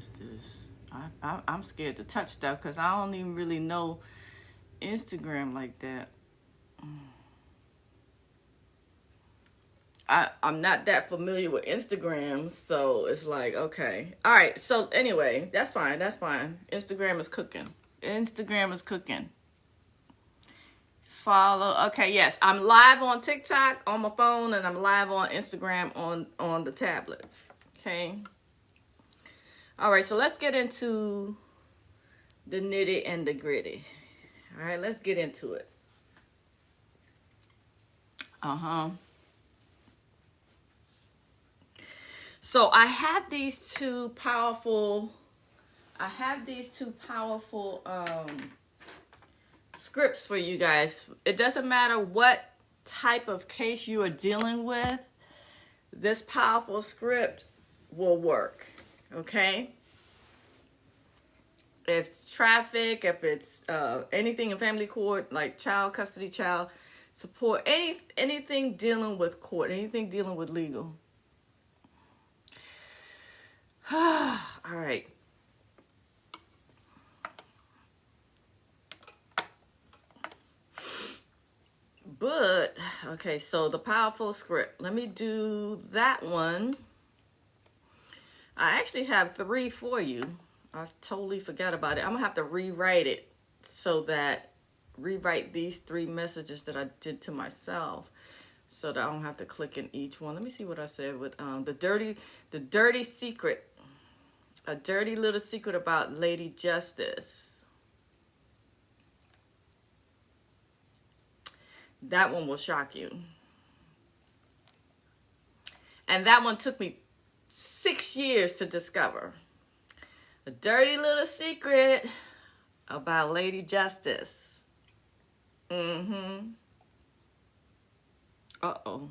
is this? I'm scared to touch stuff because I don't even really know Instagram like that. I'm not that familiar with Instagram, so it's like, okay. All right, so anyway, that's fine. That's fine. Instagram is cooking. Instagram is cooking. Follow. Okay, yes. I'm live on TikTok on my phone and I'm live on Instagram on the tablet. Okay. All right, so let's get into the nitty and the gritty. All right, let's get into it. Uh-huh. So I have these two powerful scripts for you guys. It doesn't matter what type of case you are dealing with, this powerful script will work. Okay? If it's traffic, if it's anything in family court, like child custody, child support, anything dealing with court, anything dealing with legal. All right. But, okay, so the powerful script. Let me do that one. I actually have 3 for you. I totally forgot about it. I'm going to have to rewrite it rewrite these 3 messages that I did to myself so that I don't have to click in each one. Let me see what I said with the dirty secret. A dirty little secret about Lady Justice. That one will shock you. And that one took me 6 years to discover. A dirty little secret about Lady Justice. Mm-hmm. Uh-oh.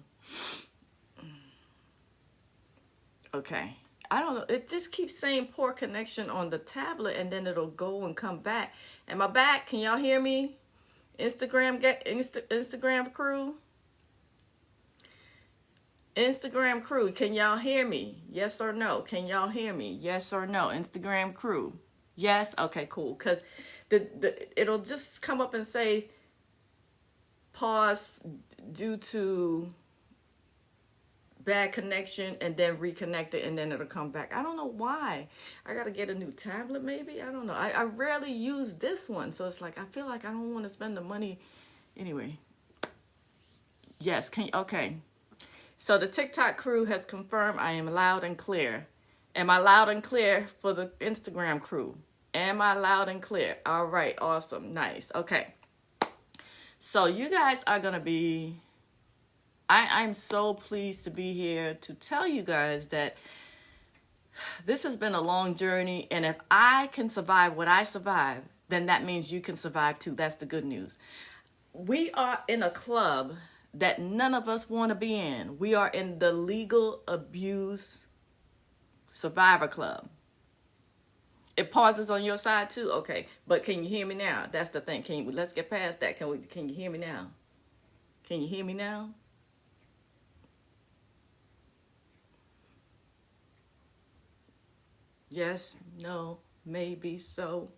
Okay. I don't know. It just keeps saying poor connection on the tablet and then it'll go and come back. Am I back? Can y'all hear me? Instagram crew. Instagram crew, can y'all hear me? Yes or no? Can y'all hear me? Yes or no? Instagram crew. Yes? Okay, cool. Because it'll just come up and say pause due to bad connection and then reconnect it and then it'll come back. I don't know why. I gotta get a new tablet maybe. I don't know. I rarely use this one. So it's like I feel like I don't want to spend the money. Anyway. Yes, okay. So the TikTok crew has confirmed I am loud and clear. Am I loud and clear for the Instagram crew? Am I loud and clear? All right, awesome, nice. Okay. So you guys are going to be, I'm so pleased to be here to tell you guys that this has been a long journey. And if I can survive what I survived, then that means you can survive too. That's the good news. We are in a club that none of us want to be in. We are in the Legal Abuse Survivor Club. It pauses on your side too? Okay. But can you hear me now? That's the thing. Let's get past that. Can you hear me now? Can you hear me now? Yes, no, maybe, so.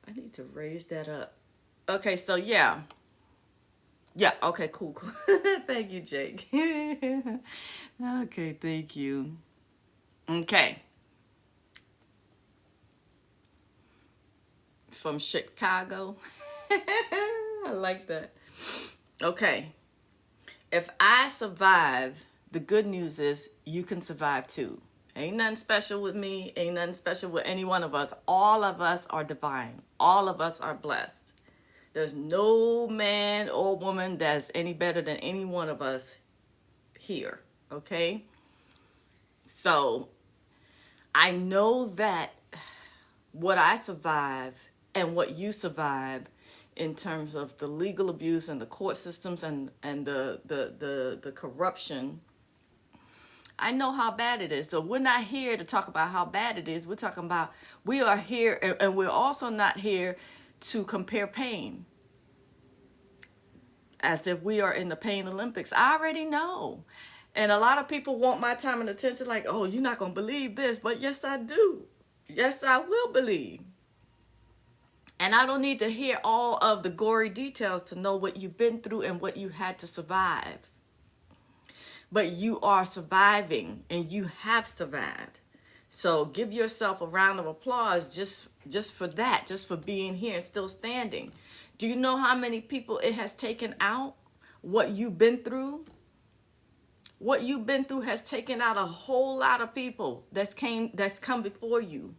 I need to raise that up. Okay, so yeah. Yeah, okay, cool. Thank you, Jake. Okay, thank you. Okay. From Chicago. I like that. Okay. If I survive, the good news is you can survive too. Ain't nothing special with me. Ain't nothing special with any one of us. All of us are divine. All of us are blessed. There's no man or woman that's any better than any one of us here, okay? So I know that what I survive and what you survive in terms of the legal abuse and the court systems and the corruption, I know how bad it is. So we're not here to talk about how bad it is. We're talking about we are here, and we're also not here to compare pain as if we are in the pain Olympics. I already know. And a lot of people want my time and attention like, oh, you're not going to believe this. But yes, I do. Yes, I will believe. And I don't need to hear all of the gory details to know what you've been through and what you had to survive. But you are surviving and you have survived. So give yourself a round of applause just for that, just for being here and still standing. Do you know how many people it has taken out? What you've been through? What you've been through has taken out a whole lot of people that's come before you.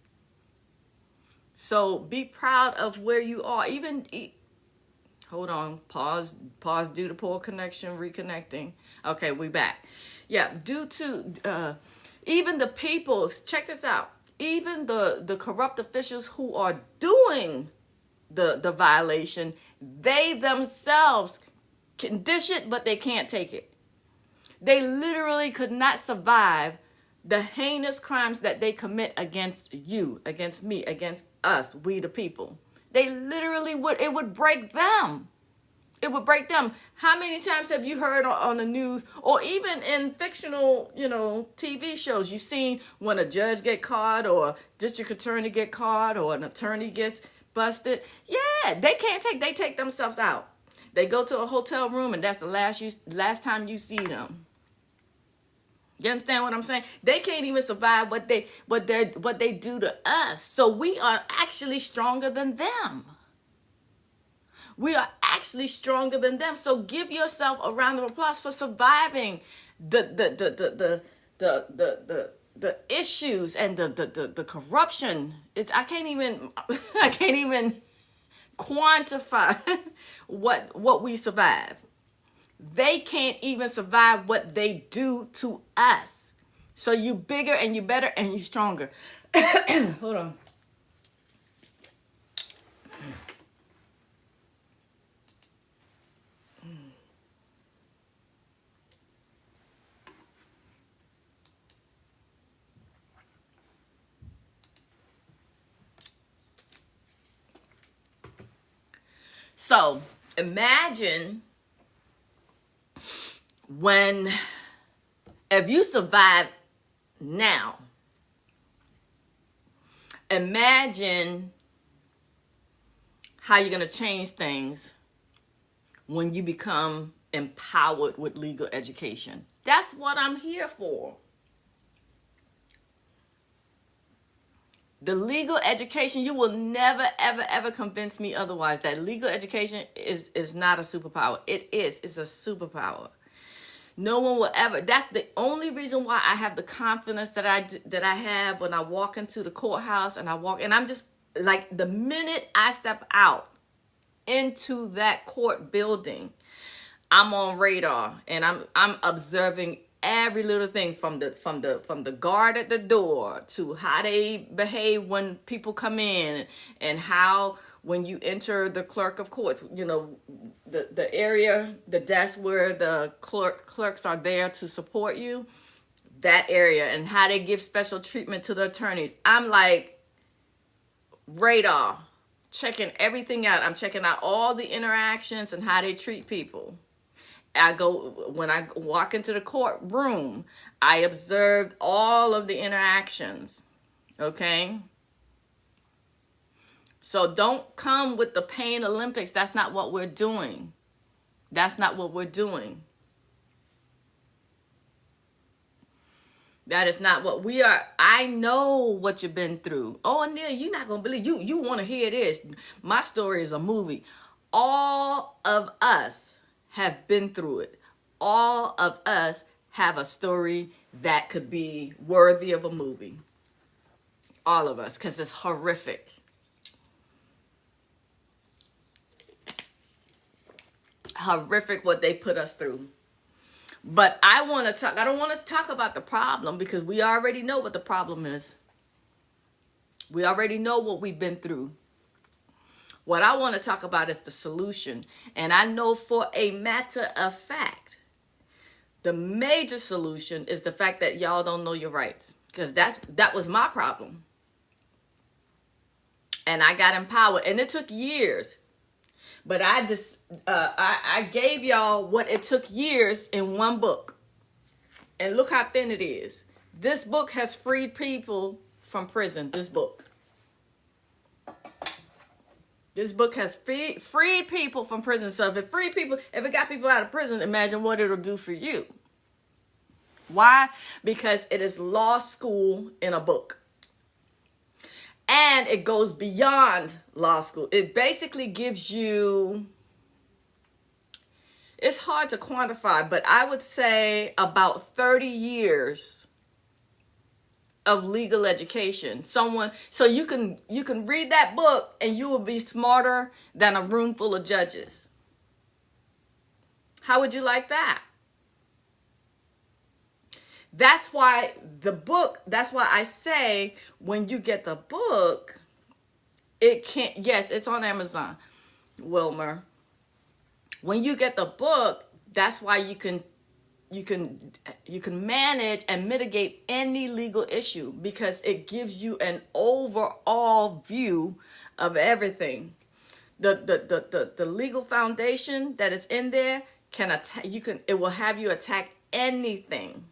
So be proud of where you are. Hold on, pause, due to poor connection, reconnecting. Okay, we back. Yeah, due to even the people, check this out, even the corrupt officials who are doing the violation, they themselves can dish it, but they can't take it. They literally could not survive the heinous crimes that they commit against you, against me, against us, we the people. They literally it would break them. It would break them. How many times have you heard on the news or even in fictional, TV shows, you've seen when a judge get caught or a district attorney get caught or an attorney gets busted? Yeah, they take themselves out. They go to a hotel room and that's the last time you see them. You understand what I'm saying? They can't even survive what they do to us. So we are actually stronger than them. We are actually stronger than them. So give yourself a round of applause for surviving the issues and the corruption. I can't even quantify what we survive. They can't even survive what they do to us. So you bigger and you better and you stronger. Hold on. So imagine if you survive now, imagine how you're going to change things when you become empowered with legal education. That's what I'm here for. The legal education, you will never, ever, ever convince me otherwise that legal education is not a superpower. It's a superpower. No one will ever. That's the only reason why I have the confidence that I have when I walk into the courthouse and I'm just like, the minute I step out into that court building, I'm on radar and I'm observing every little thing from the guard at the door to how they behave when people come in and how when you enter the clerk of courts, the area, the desk where the clerks are there to support you, that area, and how they give special treatment to the attorneys. I'm like radar, checking everything out. I'm checking out all the interactions and how they treat people. When I walk into the courtroom, I observed all of the interactions. Okay? So don't come with the pain Olympics. That's not what we're doing. That's not what we're doing. That is not what we are. I know what you've been through. Oh, Anil, you're not going to believe. You want to hear this. My story is a movie. All of us have been through it. All of us have a story that could be worthy of a movie. All of us, because it's horrific. Horrific what they put us through. But I don't want to talk about the problem because we already know what the problem is. We already know what we've been through. What I want to talk about is the solution. And I know for a matter of fact, the major solution is the fact that y'all don't know your rights. Because that was my problem. And I got empowered. And it took years. But I gave y'all what it took years in one book. And look how thin it is. This book has freed people from prison, this book. This book has freed people from prison. So if it got people out of prison, imagine what it'll do for you. Why? Because it is law school in a book. And it goes beyond law school. It basically gives you, it's hard to quantify, but I would say about 30 years of legal education. So you can read that book and you will be smarter than a room full of judges. How would you like that? That's why I say when you get the book, yes, it's on Amazon, Wilmer. When you get the book, that's why you can manage and mitigate any legal issue, because it gives you an overall view of everything. The legal foundation that is in there it will have you attack anything.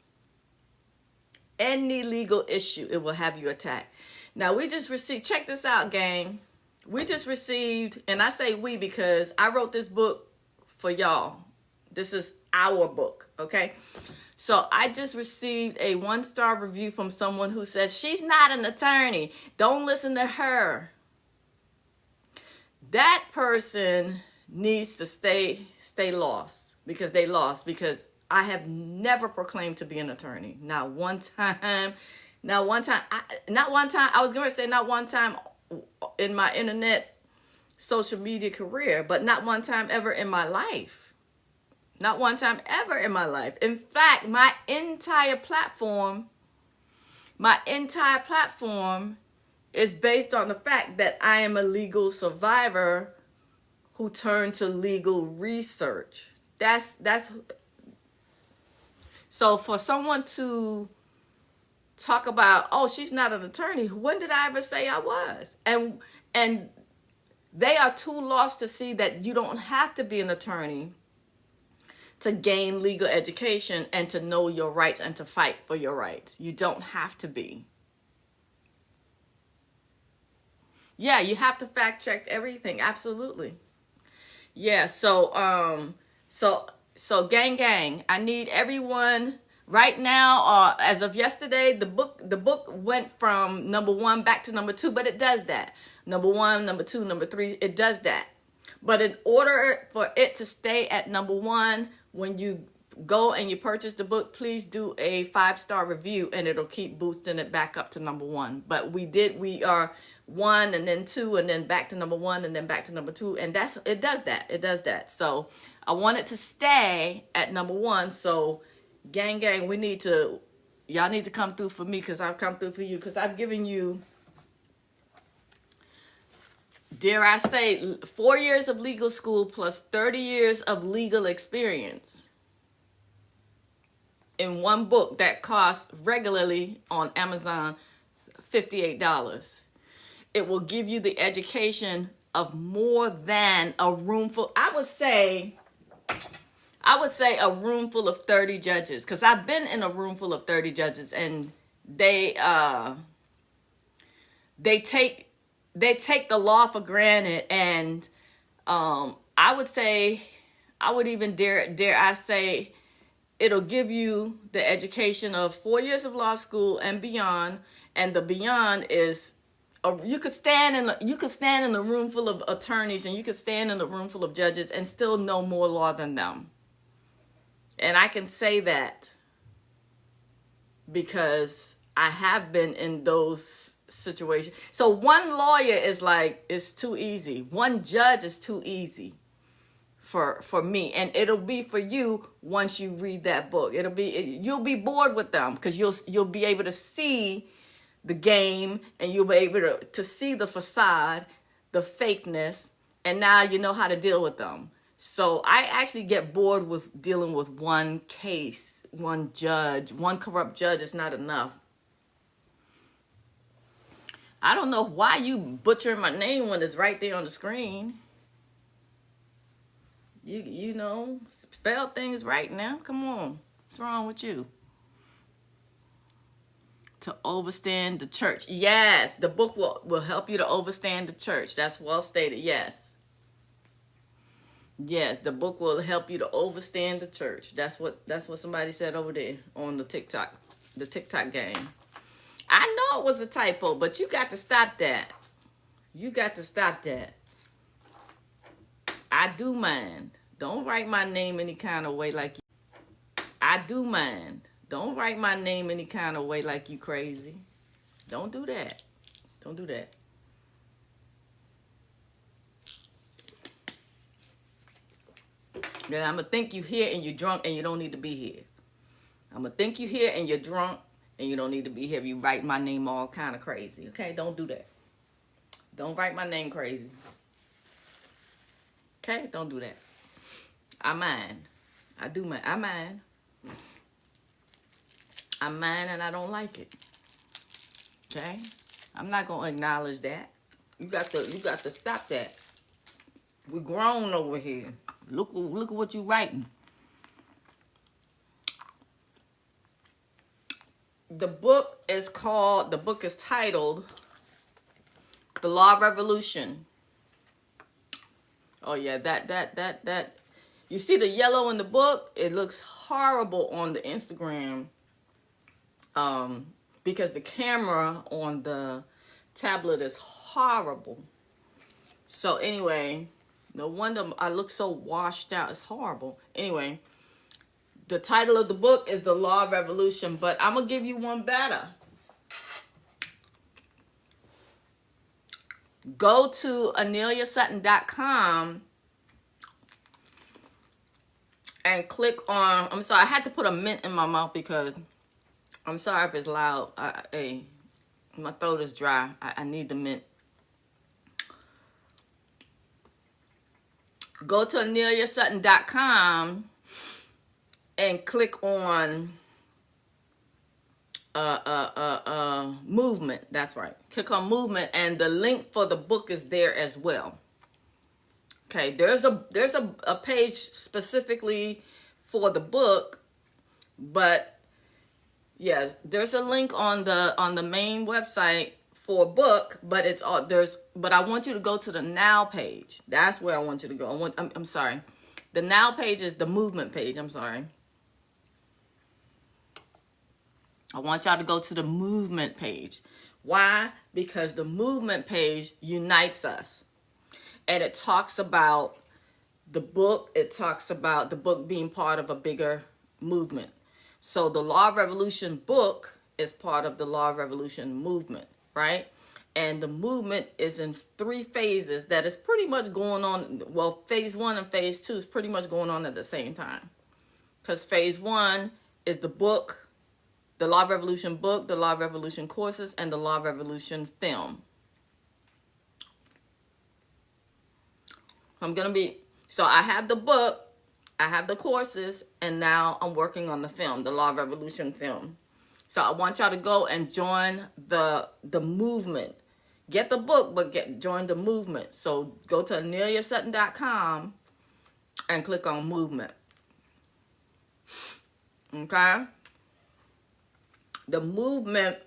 Any legal issue, it will have you attack. Now we just received, check this out, gang. We just received, and I say we because I wrote this book for y'all. This is our book, okay? So I just received a 1-star review from someone who says, she's not an attorney. Don't listen to her. That person needs to stay lost, because they lost, because I have never proclaimed to be an attorney. Not one time. I was going to say not one time in my internet social media career, but not one time ever in my life. Not one time ever in my life. In fact, my entire platform is based on the fact that I am a legal survivor who turned to legal research. That's so for someone to talk about, oh, she's not an attorney, when did I ever say I was? And they are too lost to see that you don't have to be an attorney to gain legal education and to know your rights and to fight for your rights. You don't have to be. Yeah, you have to fact check everything. Absolutely. Yeah, so gang, I need everyone right now, as of yesterday, the book went from number 1 back to number 2, but it does that. Number 1, number 2, number 3, it does that. But in order for it to stay at number 1, when you go and you purchase the book, please do a 5-star review and it'll keep boosting it back up to number 1. But we are 1 and then 2 and then back to number 1 and then back to number 2, and it does that. So I want it to stay at number 1. So gang, y'all need to come through for me, because I've come through for you, because I've given you, dare I say, 4 years of legal school plus 30 years of legal experience in one book that costs regularly on Amazon $58. It will give you the education of more than a room full. I would say a room full of 30 judges, because I've been in a room full of 30 judges, and they take the law for granted. And I would even dare I say, it'll give you the education of 4 years of law school and beyond. And the beyond is, you could stand in a room full of attorneys, and you could stand in a room full of judges and still know more law than them. And I can say that because I have been in those situations. So one lawyer is too easy. One judge is too easy for me, and it'll be for you once you read that book. You'll be bored with them, because you'll be able to see the game, and you'll be able to see the facade, the fakeness, and now you know how to deal with them. So I actually get bored with dealing with one case, one judge. One corrupt judge is not enough. I don't know why you butchering my name when it's right there on the screen. You know, spell things right now. Come on. What's wrong with you? to overstand the church. Yes, the book will help you to overstand the church. That's well stated. Yes. Yes, the book will help you to overstand the church. That's what somebody said over there on the TikTok game. I know it was a typo, but you got to stop that. You got to stop that. I do mind. Don't write my name any kind of way like you. I do mind. Don't write my name any kind of way like you crazy. Don't do that. Don't do that. Then I'm going to think you here and you're drunk and you don't need to be here. I'm going to think you here and you're drunk and you don't need to be here. You write my name all kind of crazy. Okay? Don't do that. Don't write my name crazy. Okay? Don't do that. I mind. I do mind. I mind. I mind and I don't like it. Okay? I'm not going to acknowledge that. You got to stop that. We're grown over here. Look at what you writing. The book is titled The Law of Revolution. Oh yeah, that. You see the yellow in the book? It looks horrible on the Instagram. Because the camera on the tablet is horrible. So anyway, no wonder I look so washed out. It's horrible. Anyway, the title of the book is The Law of Revolution, but I'm going to give you one better. Go to AneliaSutton.com and click on, I'm sorry, I had to put a mint in my mouth because, I'm sorry if it's loud. Hey, my throat is dry. I need the mint. Go to AneliaSutton.com and click on movement. That's right. Click on movement, and the link for the book is there as well. Okay, there's a page specifically for the book, but yeah, there's a link on the main website for a book, but but I want you to go to the now page. That's where I want you to go. I'm sorry. The now page is the movement page. I'm sorry. I want y'all to go to the movement page. Why? Because the movement page unites us. And it talks about the book. It talks about the book being part of a bigger movement. So the Law of Revolution book is part of the Law of Revolution movement, right? And the movement is in 3 phases that is pretty much going on. Well, phase 1 and phase 2 is pretty much going on at the same time. Because phase 1 is the book, the Law of Revolution book, the Law of Revolution courses, and the Law of Revolution film. So I have the book, I have the courses, and now I'm working on the film, the Law of Revolution film. So I want y'all to go and join the movement. Get the book, but join the movement. So go to AneliaSutton.com and click on movement. Okay? The movement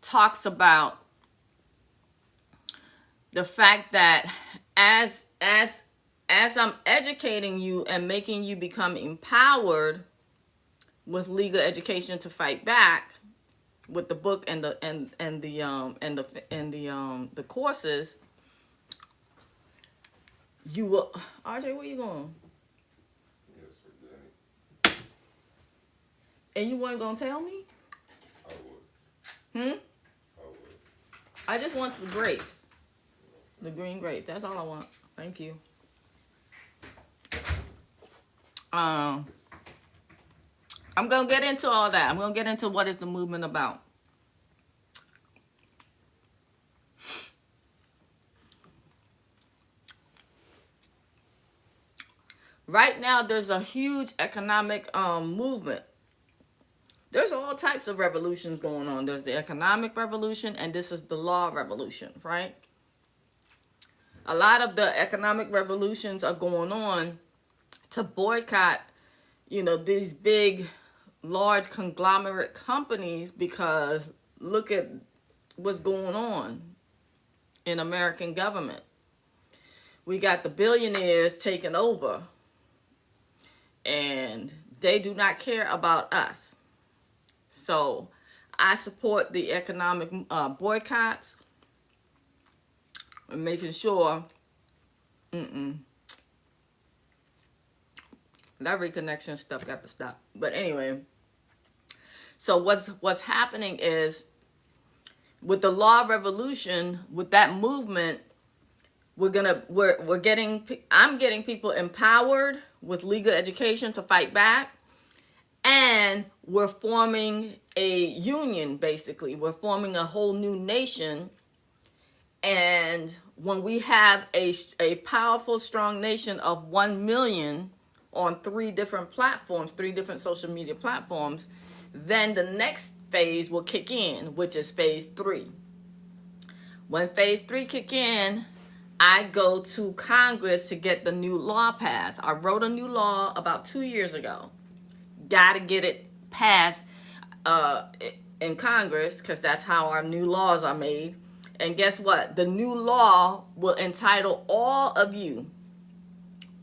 talks about the fact that as I'm educating you and making you become empowered with legal education to fight back with the book and the courses, you will. RJ, where you going? Yes, sir, Danny. And you weren't gonna tell me? I would. I would. I just want the grapes. The green grapes. That's all I want. Thank you. I'm going to get into all that. I'm going to get into what is the movement about. Right now, there's a huge economic movement. There's all types of revolutions going on. There's the economic revolution, and this is the law revolution, right? A lot of the economic revolutions are going on to boycott, these big, large conglomerate companies because look at what's going on in American government. We got the billionaires taking over, and they do not care about us. So I support the economic boycotts and making sure that reconnection stuff got to stop. But anyway, so what's happening is with the law revolution, with that movement, I'm getting people empowered with legal education to fight back, and we're forming a union. Basically, we're forming a whole new nation. And when we have a powerful, strong nation of 1 million on 3 different platforms, 3 different social media platforms, then the next phase will kick in, which is phase 3. When phase 3 kick in, I go to Congress to get the new law passed. I wrote a new law about 2 years ago. Got to get it passed in Congress, because that's how our new laws are made. And guess what? The new law will entitle all of you,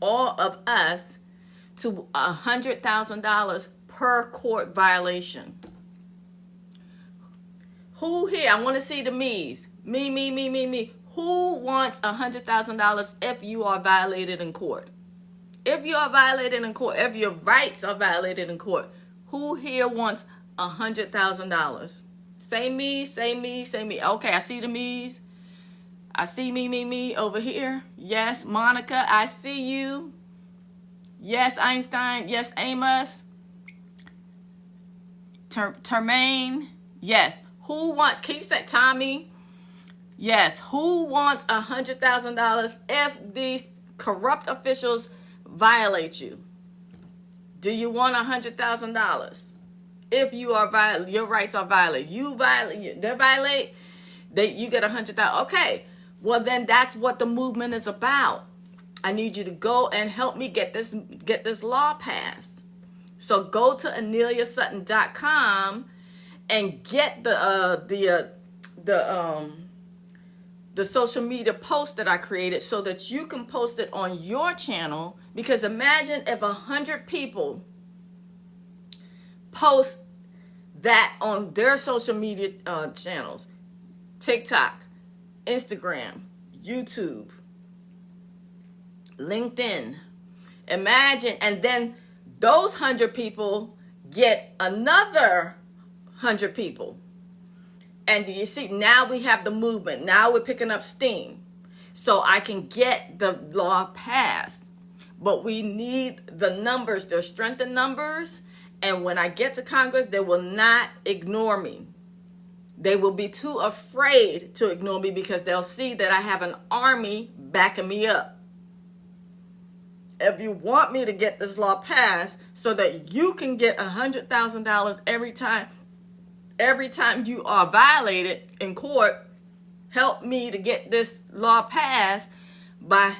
all of us, to $100,000 per court violation. Who here? I want to see the me's. Me. Who wants $100,000 if you are violated in court? If you are violated in court, if your rights are violated in court, who here wants $100,000? Say me. Okay, I see the me's. I see me over here. Yes, Monica, I see you. Yes, Einstein. Yes, Amos. Termaine. Yes. Who wants, keep saying, Tommy. Yes. Who wants $100,000 if these corrupt officials violate you? Do you want $100,000? If you are your rights are violated, you violate, they violate, you get $100,000. Okay, well then that's what the movement is about. I need you to go and help me get this law passed. So go to AneliaSutton.com and get the social media post that I created, so that you can post it on your channel. Because imagine if 100 people post that on their social media channels: TikTok, Instagram, YouTube, LinkedIn. Imagine, and then those 100 people get another 100 people. And do you see, now we have the movement. Now we're picking up steam. So I can get the law passed. But we need the numbers, the strength in numbers. And when I get to Congress, they will not ignore me. They will be too afraid to ignore me, because they'll see that I have an army backing me up. If you want me to get this law passed so that you can get $100,000 every time you are violated in court, help me to get this law passed by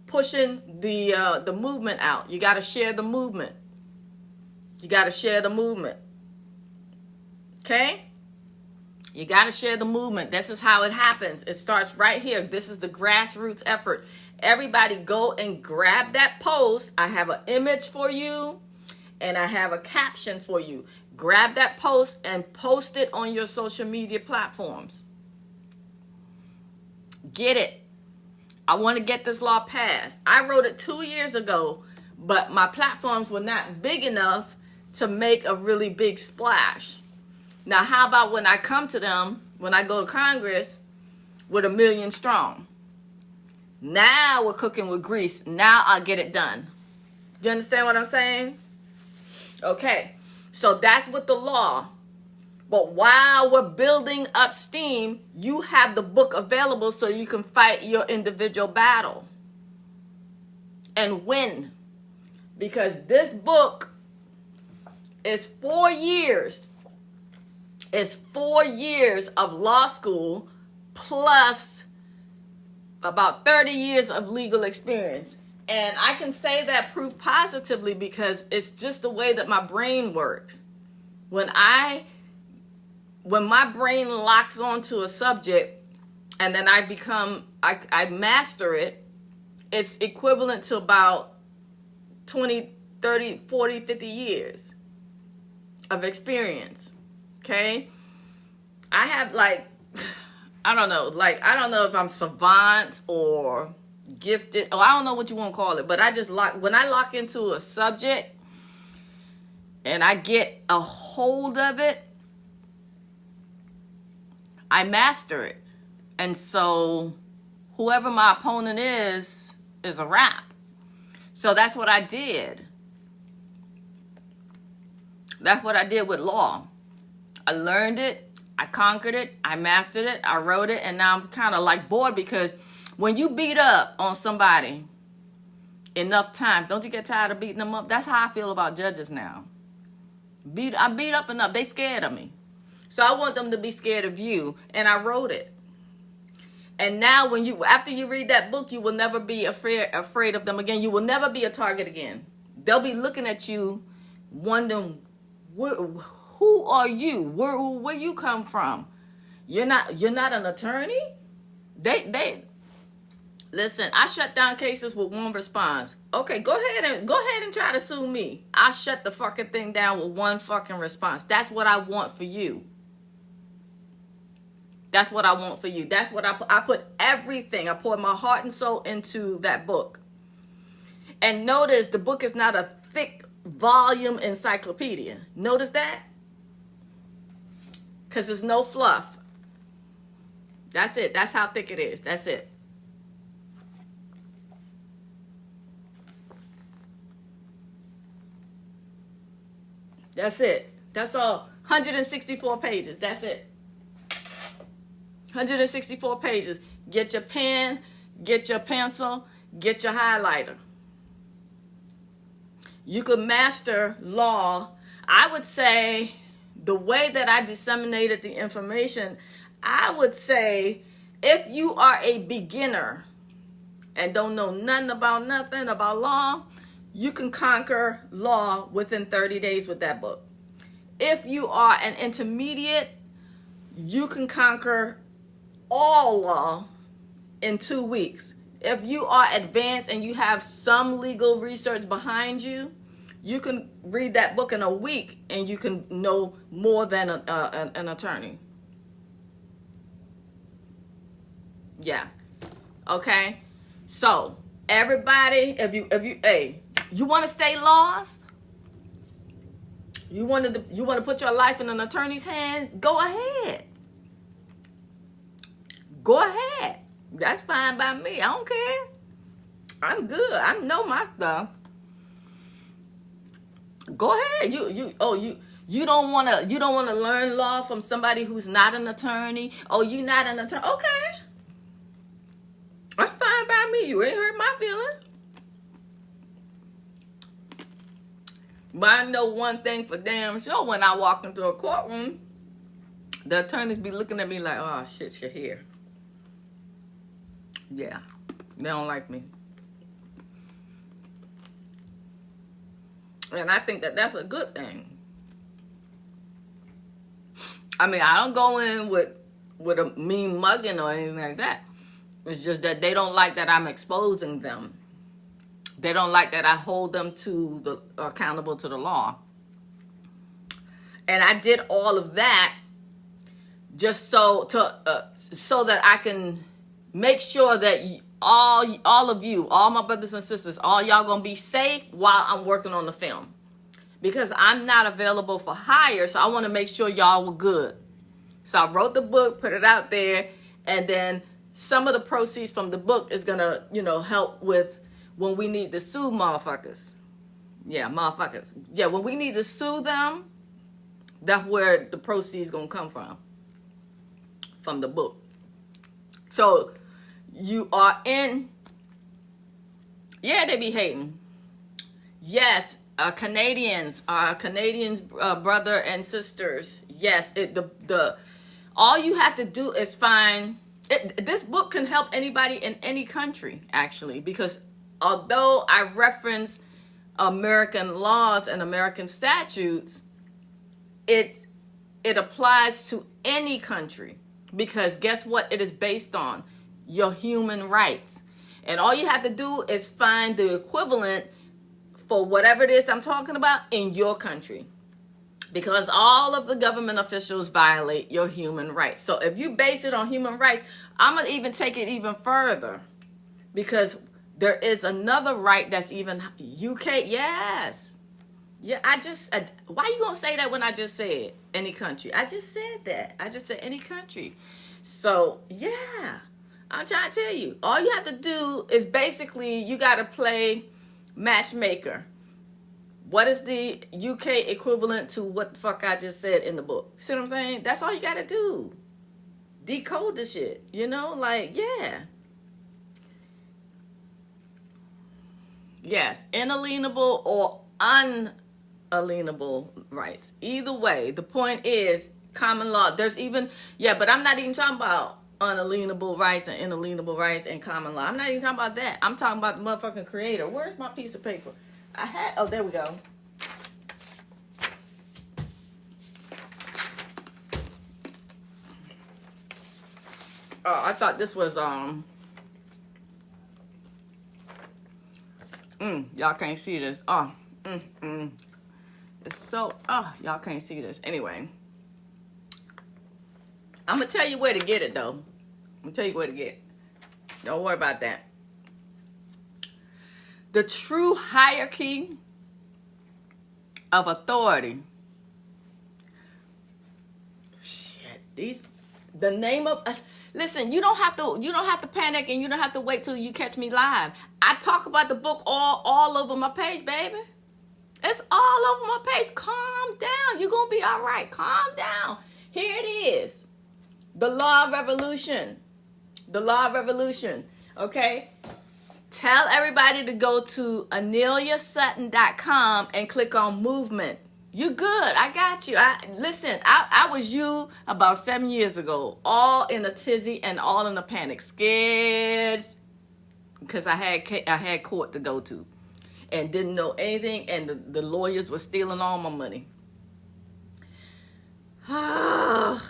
pushing the movement out. You got to share the movement. Okay? You got to share the movement. This is how it happens. It starts right here. This is the grassroots effort. Everybody go and grab that post. I have an image for you and I have a caption for you. Grab that post and post it on your social media platforms. Get it. I want to get this law passed. I wrote it 2 years ago, but my platforms were not big enough to make a really big splash. Now, how about when I come to them, when I go to Congress with 1 million strong? Now we're cooking with grease. Now I'll get it done. Do you understand what I'm saying? Okay, so that's with the law. But while we're building up steam, you have the book available so you can fight your individual battle and win. Because this book is 4 years. It's 4 years of law school plus about 30 years of legal experience. And I can say that proof positively because it's just the way that my brain works. When I when my brain locks onto a subject and then I master it, it's equivalent to about 20, 30, 40, 50 years of experience. Okay? I have I don't know if I'm savant or gifted, or I don't know what you want to call it, but when I lock into a subject and I get a hold of it, I master it. And so whoever my opponent is a wrap. So that's what I did. That's what I did with law. I learned it, I conquered it, I mastered it, I wrote it, and now I'm kind of like bored, because when you beat up on somebody enough times, don't you get tired of beating them up? That's how I feel about judges now. I beat up enough, they scared of me. So I want them to be scared of you, and I wrote it. And now after you read that book, you will never be afraid of them again. You will never be a target again. They'll be looking at you, wondering, who are you? Where you come from? You're not an attorney? They listen, I shut down cases with one response. Okay, go ahead and try to sue me. I shut the fucking thing down with one fucking response. That's what I want for you. That's what I want for you. That's what I put everything. I poured my heart and soul into that book. And notice the book is not a thick volume encyclopedia. Notice that? Because there's no fluff. That's it. That's how thick it is. That's it. That's it. That's all. 164 pages. That's it. 164 pages. Get your pen, get your pencil, get your highlighter. You could master law. I would say the way that I disseminated the information, I would say if you are a beginner and don't know nothing about law, you can conquer law within 30 days with that book. If you are an intermediate, you can conquer all law in 2 weeks. If you are advanced and you have some legal research behind you, you can read that book in a week and you can know more than an attorney. Yeah. Okay. So everybody, if you want to stay lost, you want to put your life in an attorney's hands, go ahead. Go ahead. That's fine by me. I don't care. I'm good. I know my stuff. Go ahead. You don't want to learn law from somebody who's not an attorney. Oh, you not an attorney. Okay. That's fine by me. You ain't hurt my feelings. But I know one thing for damn sure: when I walk into a courtroom, the attorneys be looking at me like, "Oh shit, you're here." Yeah, they don't like me. And I think that that's a good thing. I mean, I don't go in with a mean mugging or anything like that. It's just that they don't like that I'm exposing them. They don't like that I hold them accountable to the law. And I did all of that just so that I can make sure that all of you, all my brothers and sisters, all y'all gonna be safe while I'm working on the film. Because I'm not available for hire, so I want to make sure y'all were good. So I wrote the book, put it out there, and then some of the proceeds from the book is gonna, help with when we need to sue motherfuckers. Yeah, motherfuckers. Yeah, when we need to sue them, that's where the proceeds gonna come from the book. So you are in. Yeah, they be hating. Yes, Canadians, brother and sisters. Yes, all you have to do is find. This book can help anybody in any country, actually, because although I reference American laws and American statutes, it's it applies to any country, because guess what it is based on? Your human rights. And all you have to do is find the equivalent for whatever it is I'm talking about in your country, because all of the government officials violate your human rights. So if you base it on human rights, I'm going to even take it even further, because there is another right that's even UK. Yes. Yeah, why you going to say that when I just said any country? I just said that. I just said any country. So, yeah, I'm trying to tell you, all you have to do is basically you got to play matchmaker. What is the UK equivalent to what the fuck I just said in the book? See what I'm saying? That's all you got to do. Decode the shit, like, yeah. Yes, inalienable or unalienable rights. Either way, the point is common law. There's even, but I'm not even talking about unalienable rights and inalienable rights and common law. I'm not even talking about that. I'm talking about the motherfucking creator. Where's my piece of paper? There we go. Oh, I thought this was, y'all can't see this. It's so, y'all can't see this. Anyway, I'm going to tell you where to get it, though. I'm going to tell you where to get it. Don't worry about that. The true hierarchy of authority. The name of, listen, you don't have to panic, and you don't have to wait till you catch me live. I talk about the book all over my page, baby. It's all over my page. Calm down. You're going to be all right. Calm down. Here it is. The Law of Revolution. The Law of Revolution. Okay? Tell everybody to go to AneliaSutton.com and click on movement. You good. I got you. I was you about 7 years ago, all in a tizzy and all in a panic, scared, because I had court to go to and didn't know anything, and the lawyers were stealing all my money. The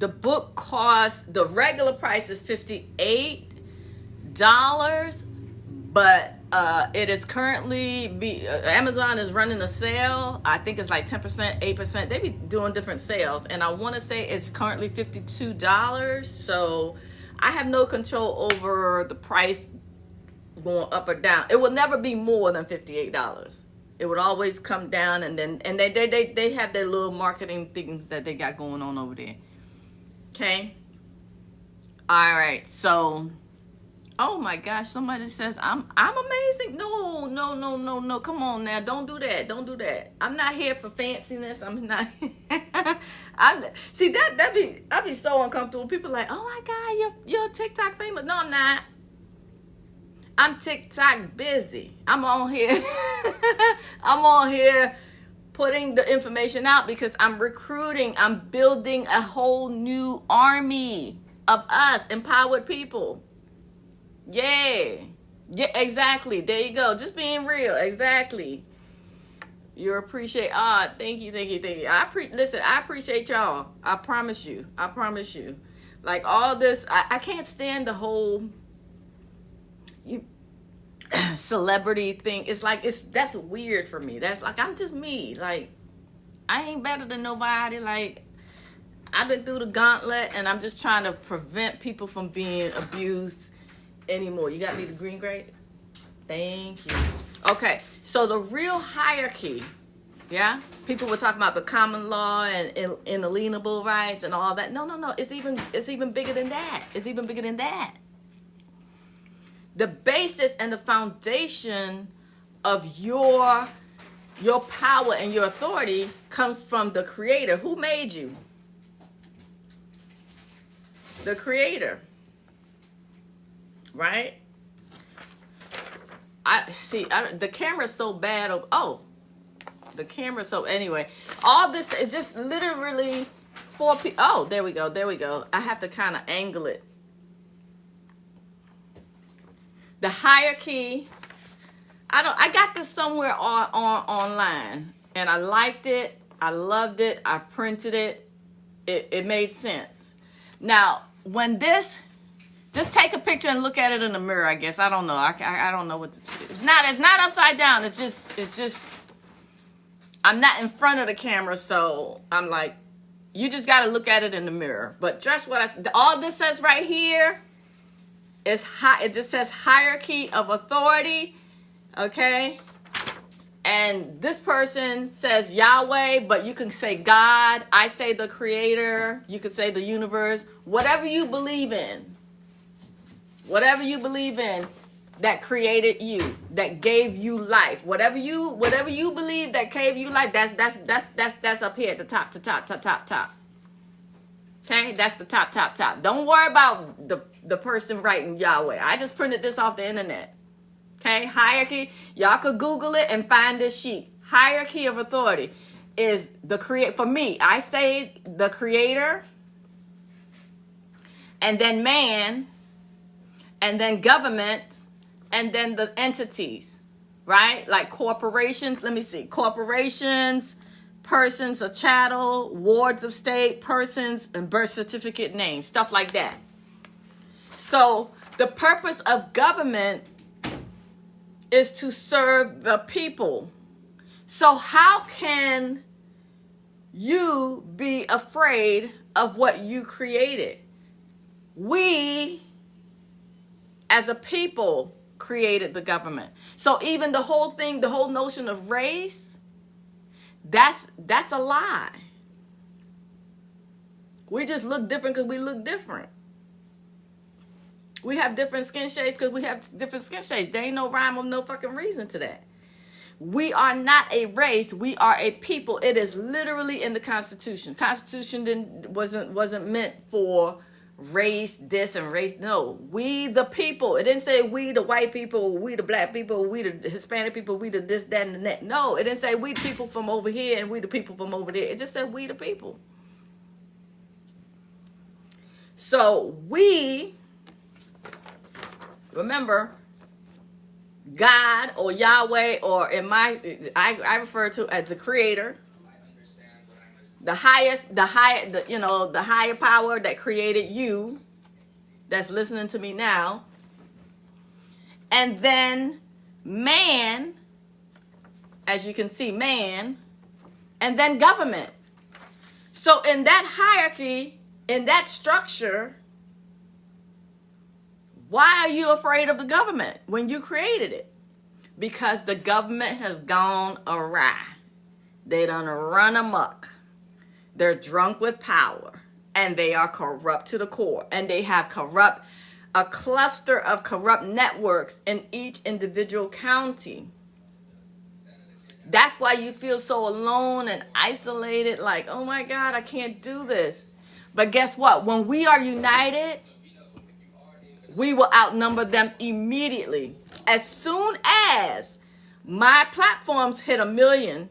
book costs, the regular price is $58, but it is currently Amazon is running a sale. I think it's like 10%, 8%. They be doing different sales, and I want to say it's currently $52. So I have no control over the price going up or down. It will never be more than $58. It would always come down, and they have their little marketing things that they got going on over there. Okay. All right. So, oh my gosh, somebody says I'm amazing. No. Come on now. Don't do that. I'm not here for fanciness. I'm not. See I'd be so uncomfortable. People are like, oh my God, you're TikTok famous. No, I'm not. I'm TikTok busy. I'm on here. I'm on here putting the information out because I'm recruiting. I'm building a whole new army of us empowered people. Yeah, exactly. There you go. Just being real. Exactly. You appreciate. Thank you. Listen, I appreciate y'all. I promise you. Like all this, I can't stand the whole celebrity thing. It's like that's weird for me. That's like, I'm just me. Like, I ain't better than nobody. Like, I've been through the gauntlet, and I'm just trying to prevent people from being abused anymore. You got me the green grade? Thank you. Okay, so the real hierarchy, yeah? People were talking about the common law and inalienable rights and all that. No. It's even bigger than that. The basis and the foundation of your power and your authority comes from the Creator. Who made you? The Creator. Right? The camera's so bad. The camera. So anyway, all this is just literally for people. Oh, there we go. I have to kind of angle it. The hierarchy. I got this somewhere online, and I liked it. I loved it. I printed it. It made sense. Now, when this, just take a picture and look at it in the mirror, I guess. I don't know. I don't know what to do. It's not upside down. It's just, I'm not in front of the camera, so I'm like, you just got to look at it in the mirror. But just all this says right here is it just says hierarchy of authority, okay? And this person says Yahweh, but you can say God. I say the creator. You could say the universe. Whatever you believe in. Whatever you believe in that created you, that gave you life. Whatever you believe that gave you life, that's up here at the top. Okay? That's the top. Don't worry about the person writing Yahweh. I just printed this off the internet. Okay, hierarchy. Y'all could Google it and find this sheet. Hierarchy of authority is for me, I say the creator, and then man, and then government, and then the entities, right? Like corporations. Let me see. Corporations, persons, a chattel, wards of state, persons, and birth certificate names, stuff like that. So the purpose of government is to serve the people. So how can you be afraid of what you created? We, as a people, created the government. So even the whole notion of race, that's a lie. We just look different because we look different. We have different skin shades because we have different skin shades. There ain't no rhyme or no fucking reason to that. We are not a race. We are a people. It is literally in the Constitution. Constitution wasn't meant for race this and race. No, we the people. It didn't say we the white people, we the black people, we the Hispanic people, we the this, that, and the that. No, it didn't say we the people from over here and we the people from over there. It just said we the people. So we, remember, God or Yahweh, or I refer to as the creator, the higher power that created you, that's listening to me now, and then man, as you can see, man, and then government. So in that hierarchy, in that structure, why are you afraid of the government when you created it? Because the government has gone awry. They done run amok. They're drunk with power, and they are corrupt to the core, and they have a cluster of corrupt networks in each individual county. That's why you feel so alone and isolated, like, oh my God, I can't do this. But guess what? When we are united, we will outnumber them immediately. As soon as my platforms hit 1 million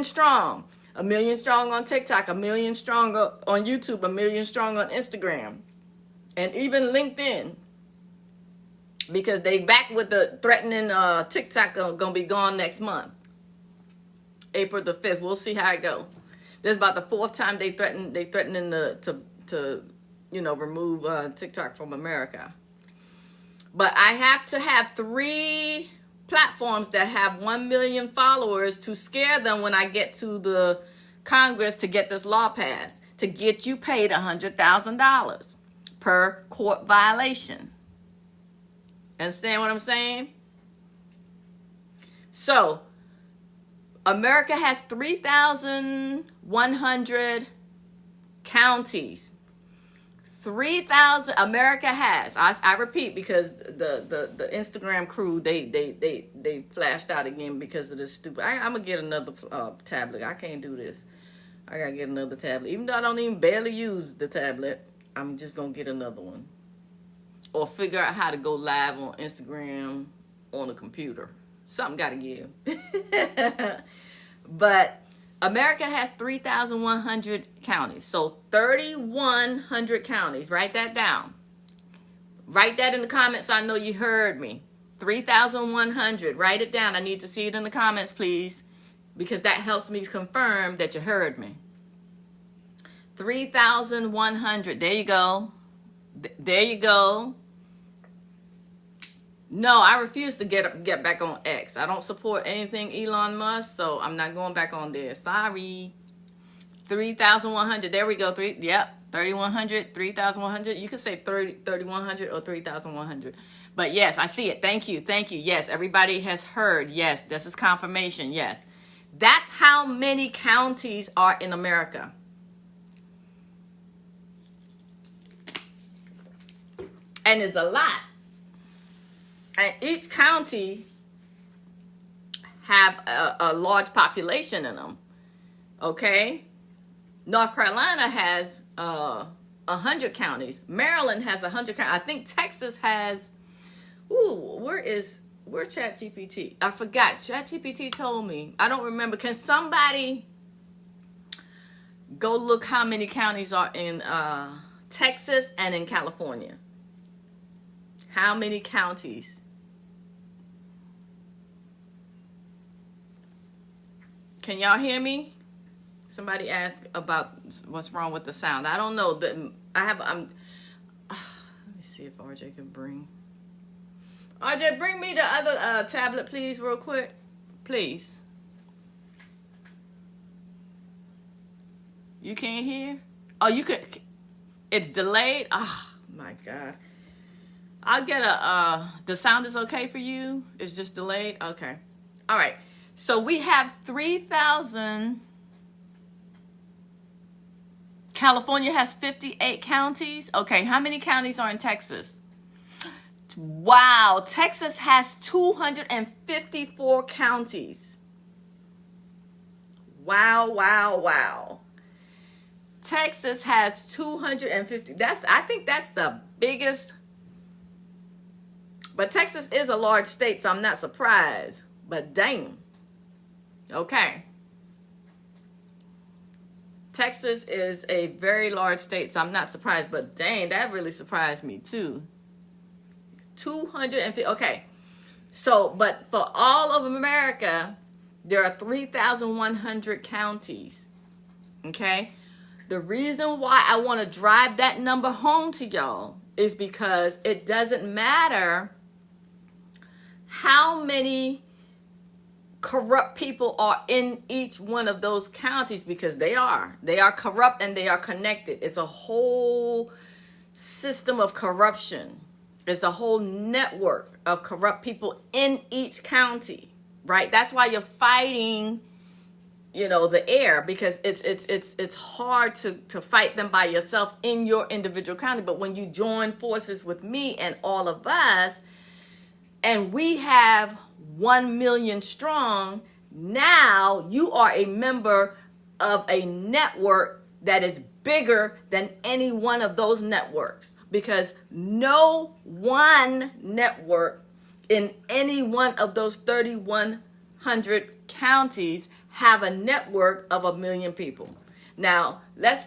strong, 1 million strong on TikTok, 1 million strong on YouTube, 1 million strong on Instagram, and even LinkedIn, because they back with the threatening TikTok gonna be gone next month, April the 5th. We'll see how it go. This is about the 4th time they threatening to remove TikTok from America. But I have to have 3 platforms that have 1 million followers to scare them when I get to the Congress to get this law passed, to get you paid $100,000 per court violation. Understand what I'm saying? So, America has 3,100 counties. 3,000 America has. I repeat, because the Instagram crew, they flashed out again because of this stupid. I'm gonna get another tablet. I can't do this. I gotta get another tablet. Even though I don't even barely use the tablet, I'm just gonna get another one. Or figure out how to go live on Instagram on a computer. Something gotta give. But America has 3,100 counties. So 3,100 counties. Write that down. Write that in the comments so I know you heard me. 3,100. Write it down. I need to see it in the comments, please. because that helps me confirm that you heard me. 3,100. There you go. There you go. No, I refuse to get back on X. I don't support anything Elon Musk, so I'm not going back on there. Sorry. 3,100. There we go. 3,100, 3,100. You could say 3,100 or 3,100. But yes, I see it. Thank you. Thank you. Yes, everybody has heard. Yes, this is confirmation. Yes. That's how many counties are in America. And it's a lot. And each county have a large population in them. Okay? North Carolina has 100 counties. Maryland has 100 counties. I think Texas has, where's ChatGPT? I forgot. ChatGPT told me. I don't remember. Can somebody go look how many counties are in Texas and in California? How many counties? Can y'all hear me? Somebody asked about what's wrong with the sound. I don't know. Let me see if RJ can bring. RJ, bring me the other tablet, please, real quick. Please. You can't hear? Oh, you could. It's delayed? Oh, my God. I'll get the sound is okay for you? It's just delayed? Okay. All right. So we have 3,000. California has 58 counties. Okay, how many counties are in Texas? Wow, Texas has 254 counties. Wow. Texas has 250. I think that's the biggest. But Texas is a large state, so I'm not surprised. But dang. Okay. Texas is a very large state, so I'm not surprised. But dang, that really surprised me too. 250. Okay. So, but for all of America, there are 3,100 counties. Okay. The reason why I want to drive that number home to y'all is because it doesn't matter how many corrupt people are in each one of those counties, because they are corrupt and they are connected. It's a whole system of corruption. It's a whole network of corrupt people in each county, right? That's why you're fighting, the air, because it's hard to fight them by yourself in your individual county. But when you join forces with me and all of us, and we have 1 million strong, now you are a member of a network that is bigger than any one of those networks, because no one network in any one of those 3,100 counties have a network of 1 million people. Now, let's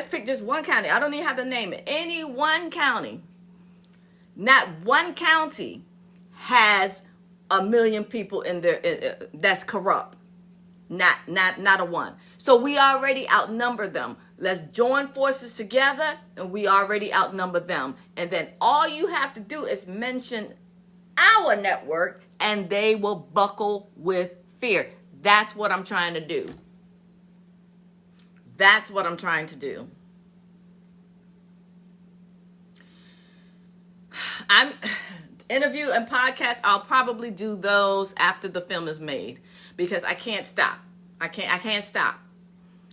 pick just one county. I don't even have to name it. Any one county. Not one county has 1 million people in there that's corrupt. Not a one. So we already outnumber them. Let's join forces together, and we already outnumber them. And then all you have to do is mention our network, and they will buckle with fear. That's what I'm trying to do. That's what I'm trying to do. I'm interview and podcast. I'll probably do those after the film is made, because I can't stop. I can't stop.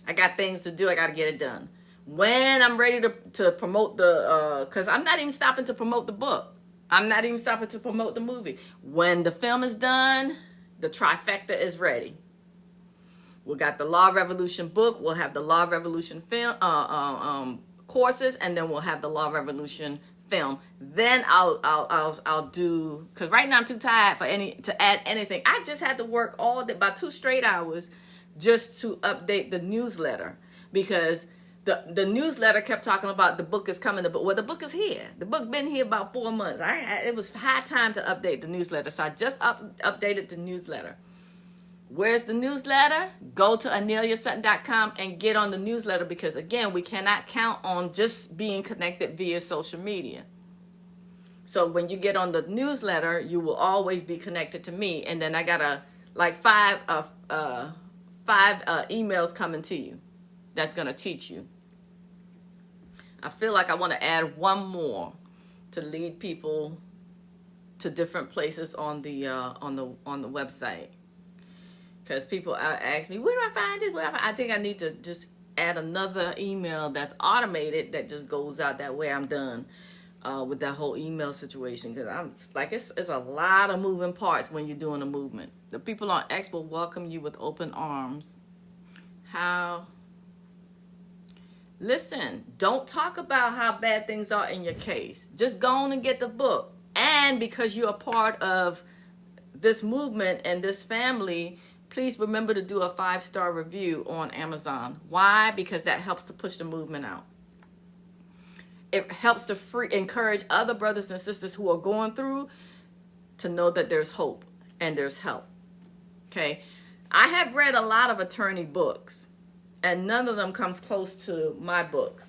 I got things to do. I got to get it done. When I'm ready to promote because I'm not even stopping to promote the book. I'm not even stopping to promote the movie. When the film is done, the trifecta is ready. We got the Law Revolution book. We'll have the Law Revolution film courses, and then we'll have the Law Revolution film. Then I'll do, because right now I'm too tired to add anything. I just had to work all day, about 2 straight hours, just to update the newsletter, because the newsletter kept talking about the book is coming. The book is here. The book been here about 4 months. It was high time to update the newsletter, so I just updated the newsletter. Where's the newsletter? Go to aneliasutton.com and get on the newsletter, because again, we cannot count on just being connected via social media. So when you get on the newsletter, you will always be connected to me, and then I got five emails coming to you that's gonna teach you. I feel like I want to add one more to lead people to different places on the website, because people ask me, where do I find this? I think I need to just add another email that's automated that just goes out. That way I'm done with that whole email situation, because I'm like, it's a lot of moving parts when you're doing a movement. The people on X will welcome you with open arms. Listen, don't talk about how bad things are in your case. Just go on and get the book. And because you're a part of this movement and this family, please remember to do a 5-star review on Amazon. Why? Because that helps to push the movement out. It helps to encourage other brothers and sisters who are going through to know that there's hope and there's help. Okay? I have read a lot of attorney books, and none of them comes close to my book.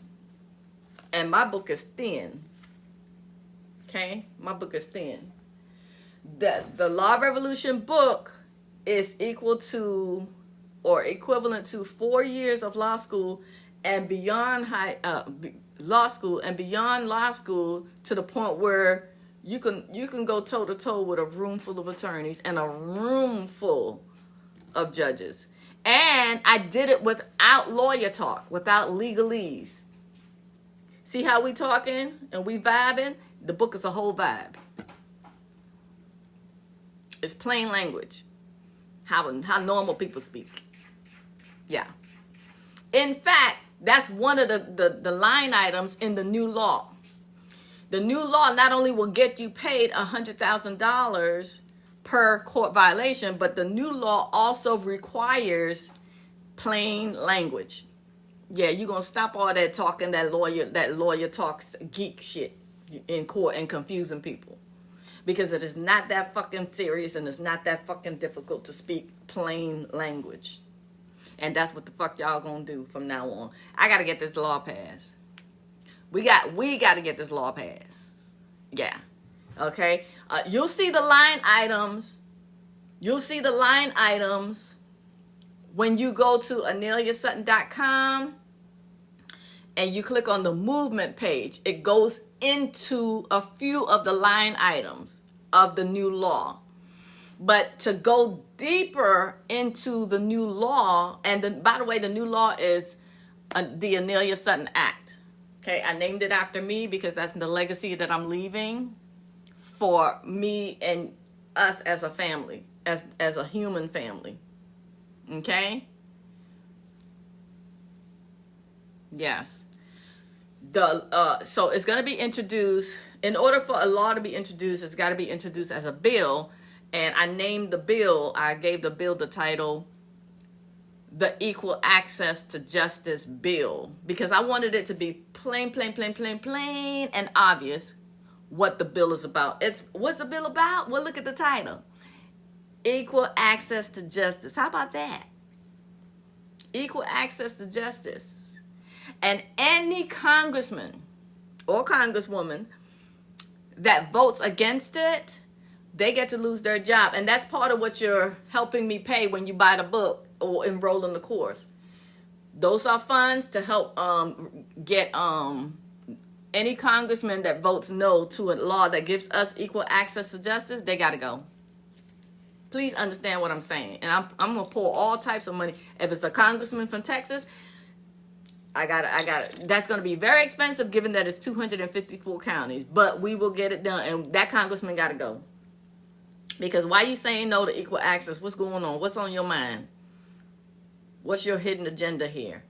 And my book is thin. Okay? My book is thin. The Law Revolution book is equal to or equivalent to 4 years of law school and beyond law school, to the point where you can go toe to toe with a room full of attorneys and a room full of judges. And I did it without lawyer talk, without legalese. See how we talking and we vibing? The book is a whole vibe. It's plain language. How normal people speak. Yeah. In fact, that's one of the line items in the new law. The new law not only will get you paid $100,000 per court violation, but the new law also requires plain language. Yeah, you're going to stop all that talking, that lawyer talks geek shit in court and confusing people. Because it is not that fucking serious, and it's not that fucking difficult to speak plain language. And that's what the fuck y'all gonna do from now on. I gotta get this law passed. We got to get this law passed. Yeah. Okay. You'll see the line items. When you go to aneliasutton.com and you click on the movement page. It goes into a few of the line items of the new law. But to go deeper into the new law, and by the way, the new law is the Anelia Sutton Act. Okay, I named it after me because that's the legacy that I'm leaving for me and us as a family, as a human family. Okay? Yes. So it's going to be introduced. In order for a law to be introduced, it's got to be introduced as a bill. And I named the bill, I gave the bill the title, the Equal Access to Justice Bill, because I wanted it to be plain and obvious what the bill is about. What's the bill about? Well, look at the title. Equal access to justice. How about that? Equal access to justice. And any congressman or congresswoman that votes against it, they get to lose their job. And that's part of what you're helping me pay when you buy the book or enroll in the course. Those are funds to help get any congressman that votes no to a law that gives us equal access to justice. They got to go. Please understand what I'm saying. And I'm going to pour all types of money. If it's a congressman from Texas, I got it. That's going to be very expensive given that it's 254 counties. But we will get it done. And that congressman got to go. Because why are you saying no to equal access? What's going on? What's on your mind? What's your hidden agenda here?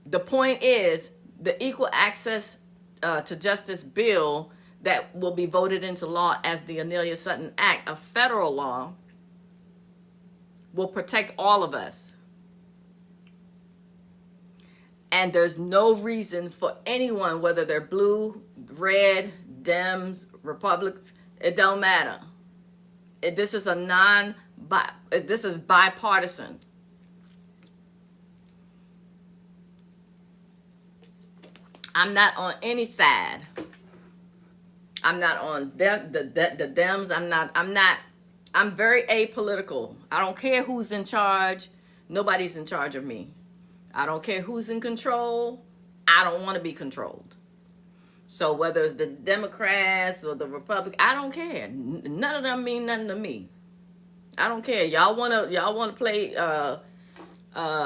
The point is, the Equal Access to Justice Bill that will be voted into law as the Anelia Sutton Act, a federal law, will protect all of us. And there's no reason for anyone, whether they're blue, red, Dems, Republicans, it don't matter. This is this is bipartisan. I'm not on any side. I'm not on them, the Dems. I'm very apolitical. I don't care who's in charge. Nobody's in charge of me. I don't care who's in control. I don't want to be controlled. So whether it's the Democrats or the Republicans, I don't care. None of them mean nothing to me. I don't care. Y'all wanna play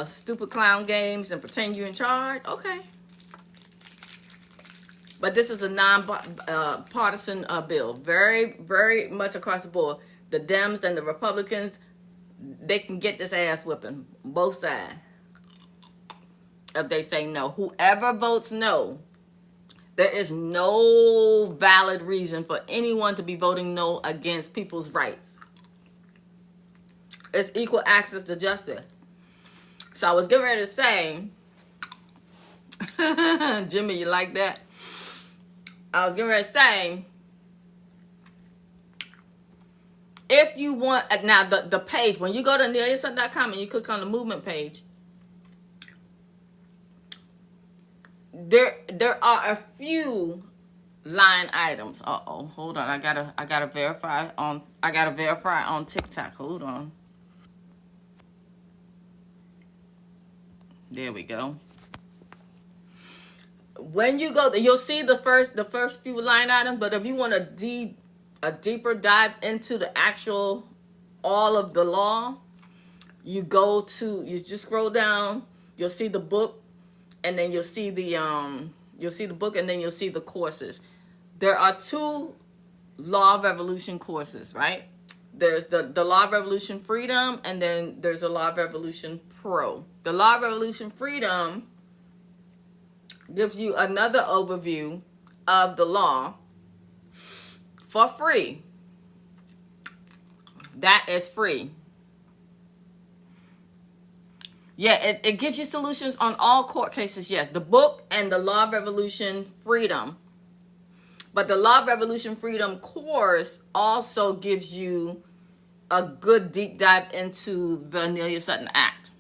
stupid clown games and pretend you're in charge? Okay. But this is a non-partisan bill. Very, very much across the board. The Dems and the Republicans, they can get this ass whipping. Both sides. If they say no. Whoever votes no, there is no valid reason for anyone to be voting no against people's rights. It's equal access to justice. So I was getting ready to say, Jimmy, you like that? I was getting ready to say, if you want, now the page, when you go to neilyourself.com and you click on the movement page, there are a few line items. Hold on. I gotta verify on TikTok. Hold on. There we go. When you go, you'll see the first few line items. But if you want a deeper dive into the actual all of the law, you just scroll down. You'll see the book, and then you'll see the book, and then you'll see the courses. There are 2 Law of Revolution courses, right? There's the Law of Revolution Freedom, and then there's the Law of Revolution Pro. The Law of Revolution Freedom gives you another overview of the law for free. That is free. Yeah, it gives you solutions on all court cases, yes. The book and the Law of Revolution Freedom. But the Law of Revolution Freedom course also gives you a good deep dive into the Amelia Sutton Act.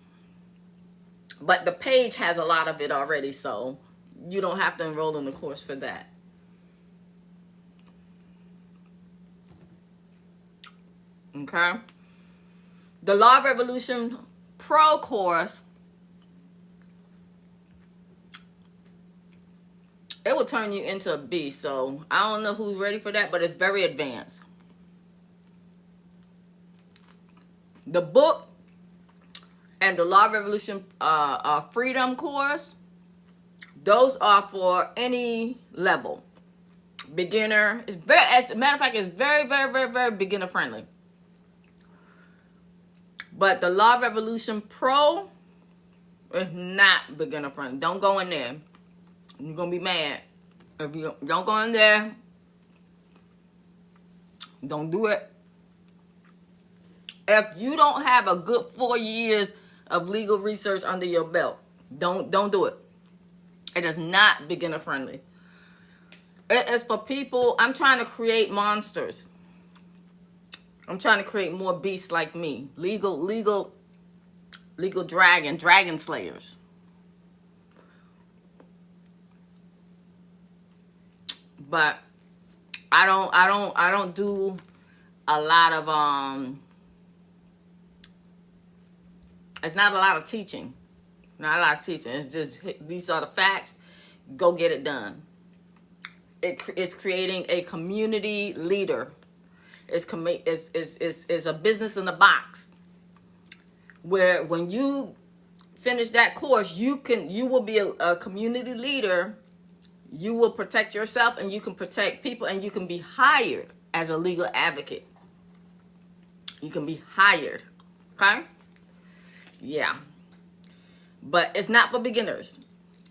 But the page has a lot of it already, so you don't have to enroll in the course for that. Okay? The Law of Revolution Pro course, it will turn you into a beast. So I don't know who's ready for that, but it's very advanced. The book and the Law of Revolution Freedom course, those are for any level. Beginner. As a matter of fact, it's very, very, very, very beginner friendly. But the Law of Revolution Pro is not beginner friendly. Don't go in there. You're going to be mad. If you don't go in there, don't do it. If you don't have a good 4 years of legal research under your belt, don't do it. It is not beginner friendly. It is for people. I'm trying to create monsters. I'm trying to create more beasts like me. Legal dragon slayers. But I don't do a lot of it's not a lot of teaching. Not a lot of teaching. It's just, these are the facts. Go get it done. It's creating a community leader. It's a business in the box. Where when you finish that course, you will be a community leader. You will protect yourself and you can protect people, and you can be hired as a legal advocate. You can be hired. Okay? Yeah. But it's not for beginners.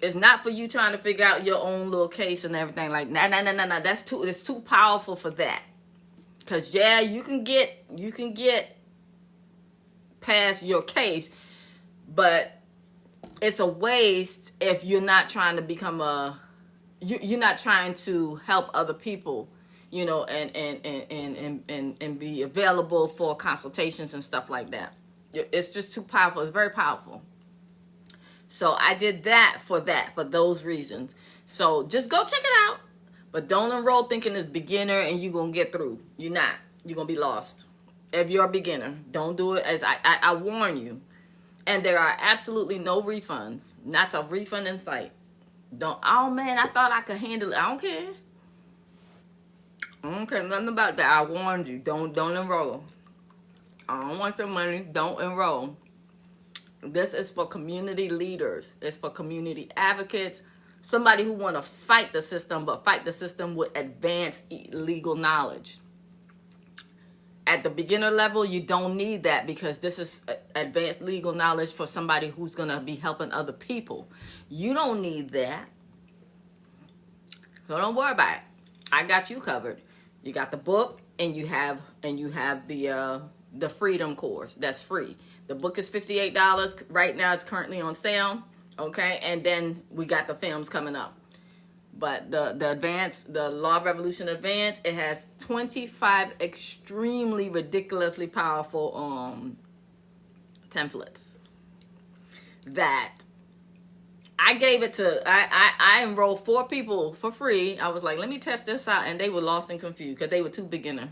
It's not for you trying to figure out your own little case and everything like that. No. It's too powerful for that. Cause yeah, you can get past your case, but it's a waste if you're not trying to become you're not trying to help other people, you know, and be available for consultations and stuff like that. It's just too powerful. It's very powerful. So I did for those reasons. So just go check it out, but don't enroll thinking it's beginner and you're gonna get through. You're not. You're gonna be lost. If you're a beginner, don't do it. As I warn you. And there are absolutely no refunds. Not a refund in sight. Don't, oh man, I thought I could handle it. I don't care. I don't care nothing about that. I warned you. Don't enroll. I don't want your money. Don't enroll. This is for community leaders. It's for community advocates. Somebody who want to fight the system, but fight the system with advanced legal knowledge. At the beginner level, you don't need that because this is advanced legal knowledge for somebody who's going to be helping other people. You don't need that. So don't worry about it. I got you covered. You got the book and you have the freedom course. That's free. The book is $58. Right now it's currently on sale. Okay? And then we got the films coming up. But the Law of Revolution Advance, it has 25 extremely ridiculously powerful templates that I gave it to. I enrolled 4 people for free. I was like, let me test this out, and they were lost and confused because they were too beginner.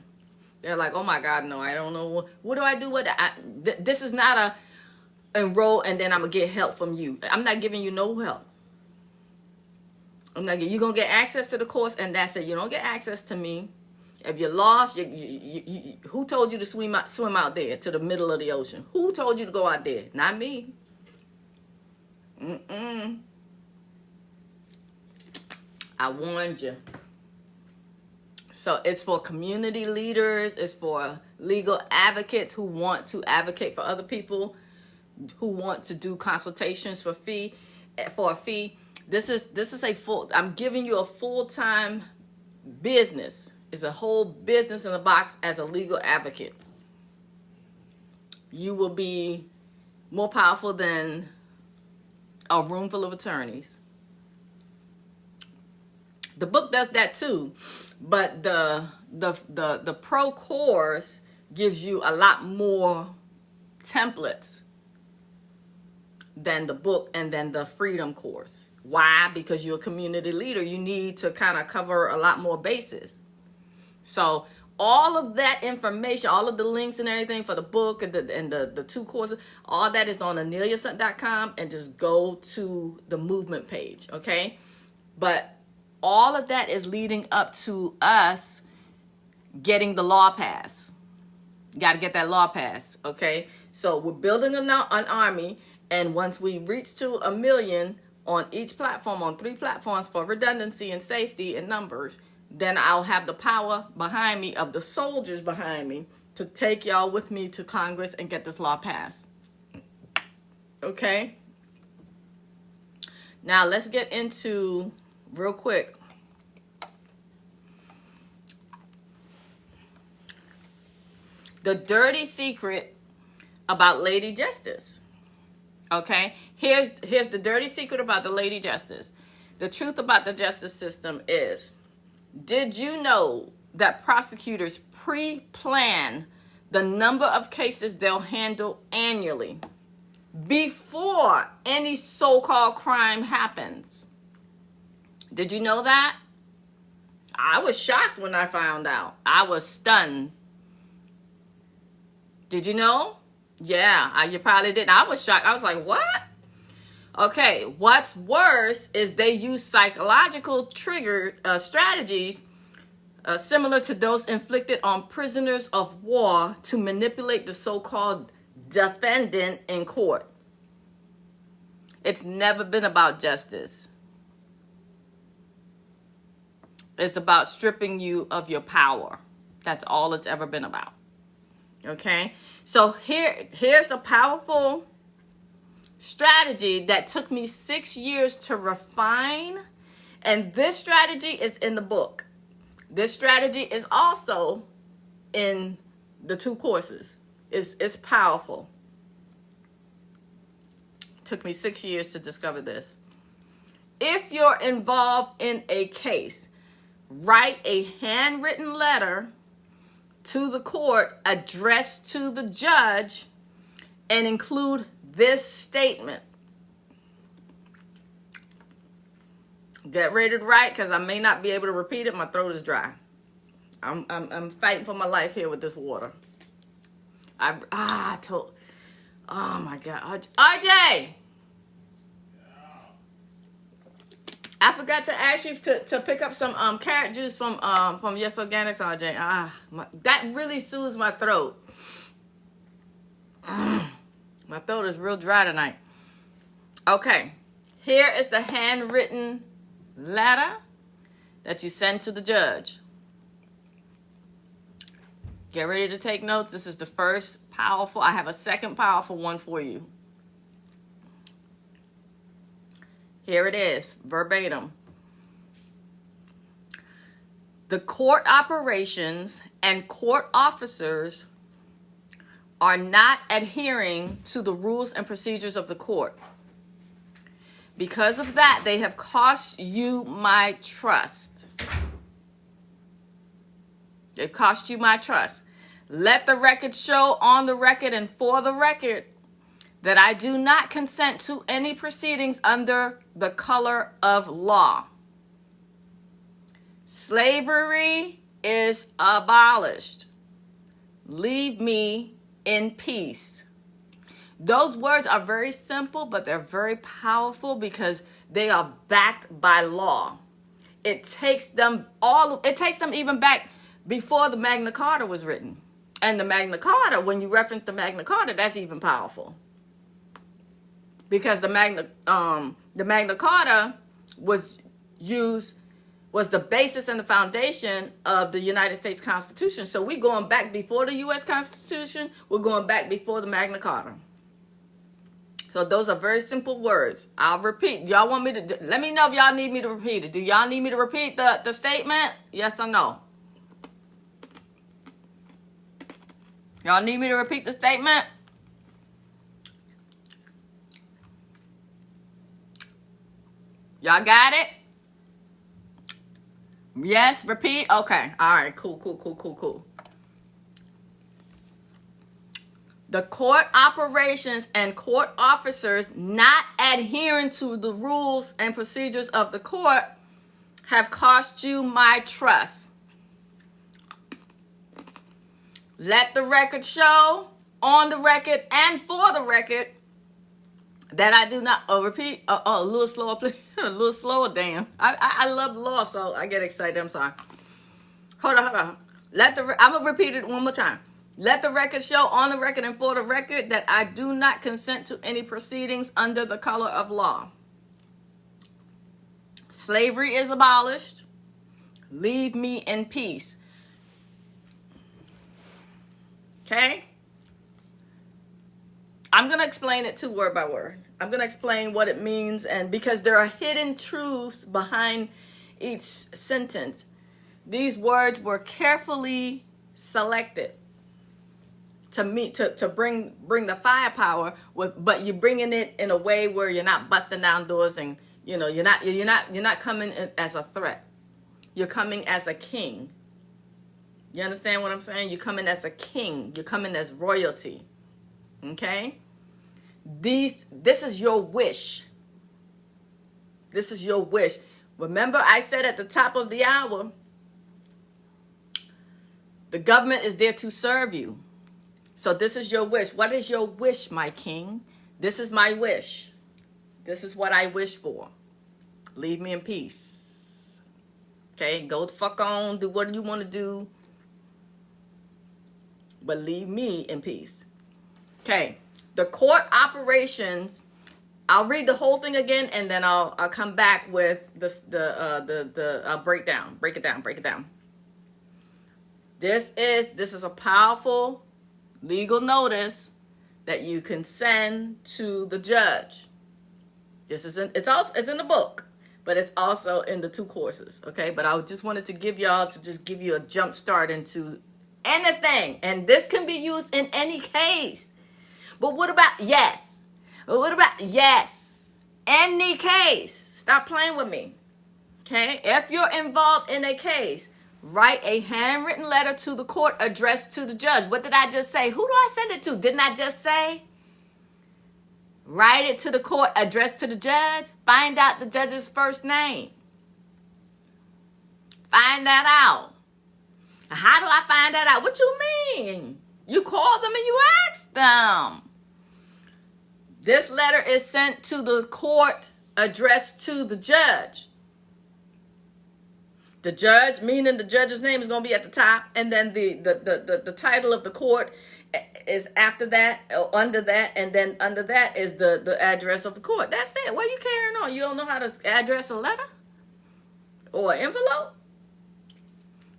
They're like, oh my God, no, I don't know what do I do with it. This is not a enroll and then I'm gonna get help from you. I'm not giving you no help. I'm like, you're going to get access to the course, and that's it. You don't get access to me. If you're lost, who told you to swim out there to the middle of the ocean? Who told you to go out there? Not me. I warned you. So it's for community leaders. It's for legal advocates who want to advocate for other people, who want to do consultations for a fee. This is a full, I'm giving you a full-time business. It's a whole business in a box as a legal advocate. You will be more powerful than a room full of attorneys. The book does that too, but the pro course gives you a lot more templates than the book and then the freedom course. Why? Because you're a community leader. You need to kind of cover a lot more bases. So all of that information, all of the links and everything for the book and the 2 courses, all that is on aniliasunt.com, and just go to the movement page, okay? But all of that is leading up to us getting the law pass. You got to get that law pass, okay? So we're building an army, and once we reach to 1 million on each platform, on 3 platforms for redundancy and safety and numbers, then I'll have the power behind me of the soldiers behind me to take y'all with me to Congress and get this law passed. Okay? Now let's get into, real quick, the dirty secret about Lady Justice. Okay, here's the dirty secret about the Lady Justice. The truth about the justice system is, did you know that prosecutors pre-plan the number of cases they'll handle annually before any so-called crime happens? Did you know that? I was shocked when I found out. I was stunned. Did you know? Yeah, you probably didn't. I was shocked. I was like, what? Okay, what's worse is they use psychological trigger strategies similar to those inflicted on prisoners of war to manipulate the so-called defendant in court. It's never been about justice. It's about stripping you of your power. That's all it's ever been about. Okay, so here's a powerful strategy that took me 6 years to refine, and this strategy is in the book. This strategy is also in the 2 courses. It's powerful. Took me 6 years to discover this. If you're involved in a case, write a handwritten letter to the court addressed to the judge and include this statement. Get ready to write, because I may not be able to repeat it. My throat is dry. I'm fighting for my life here with this water. Oh my God, RJ. I forgot to ask you to pick up some carrot juice from Yes Organics, RJ. That really soothes my throat. My throat is real dry tonight. Okay, here is the handwritten letter that you send to the judge. Get ready to take notes. This is the first powerful. I have a second powerful one for you. Here it is, verbatim. The court operations and court officers are not adhering to the rules and procedures of the court. Because of that, they have cost you my trust. They've cost you my trust. Let the record show on the record and for the record that I do not consent to any proceedings under the color of law. Slavery is abolished. Leave me in peace. Those words are very simple, but they're very powerful because they are backed by law. It takes them even back before the Magna Carta was written. And the Magna Carta, when you reference the Magna Carta, that's even powerful. Because the Magna Carta was the basis and the foundation of the United States Constitution. So we're going back before the U.S. Constitution. We're going back before the Magna Carta. So those are very simple words. I'll repeat. Y'all want me to? Let me know if y'all need me to repeat it. Do y'all need me to repeat the statement? Yes or no? Y'all need me to repeat the statement? Y'all got it? Yes, repeat? Okay. All right, cool. The court operations and court officers not adhering to the rules and procedures of the court have cost you my trust. Let the record show, on the record and for the record, that I do not, repeat, a little slower, please. A little slower, damn. I love law, so I get excited. I'm sorry. Hold on. I'm going to repeat it one more time. Let the record show, on the record and for the record, that I do not consent to any proceedings under the color of law. Slavery is abolished. Leave me in peace. Okay? I'm going to explain it word by word. I'm going to explain what it means, and because there are hidden truths behind each sentence. These words were carefully selected to bring the firepower, but you're bringing it in a way where you're not busting down doors, and you're not coming in as a threat. You're coming as a king. You understand what I'm saying? You're coming as a king. You're coming as royalty. Okay? This is your wish. This is your wish. Remember, I said at the top of the hour, the government is there to serve you. So this is your wish. What is your wish, my king? This is my wish. This is what I wish for. Leave me in peace. Okay? Go the fuck on. Do what you want to do. But leave me in peace. Okay. The court operations, I'll read the whole thing again, and then I'll come back with the breakdown. Break it down. This is a powerful legal notice that you can send to the judge. It's in the book, but it's also in the 2 courses. Okay, but I just wanted to give you a jump start into anything, and this can be used in any case. But what about, yes, What about, yes, any case. Stop playing with me. Okay? If you're involved in a case, write a handwritten letter to the court addressed to the judge. What did I just say? Who do I send it to? Didn't I just say? Write it to the court addressed to the judge. Find out the judge's first name. Find that out. How do I find that out? What you mean? You call them and you ask them. This letter is sent to the court addressed to the judge. The judge, meaning the judge's name, is going to be at the top, and then the title of the court is after that, or under that, and then under that is the address of the court. That's it. What are you carrying on? You don't know how to address a letter or an envelope?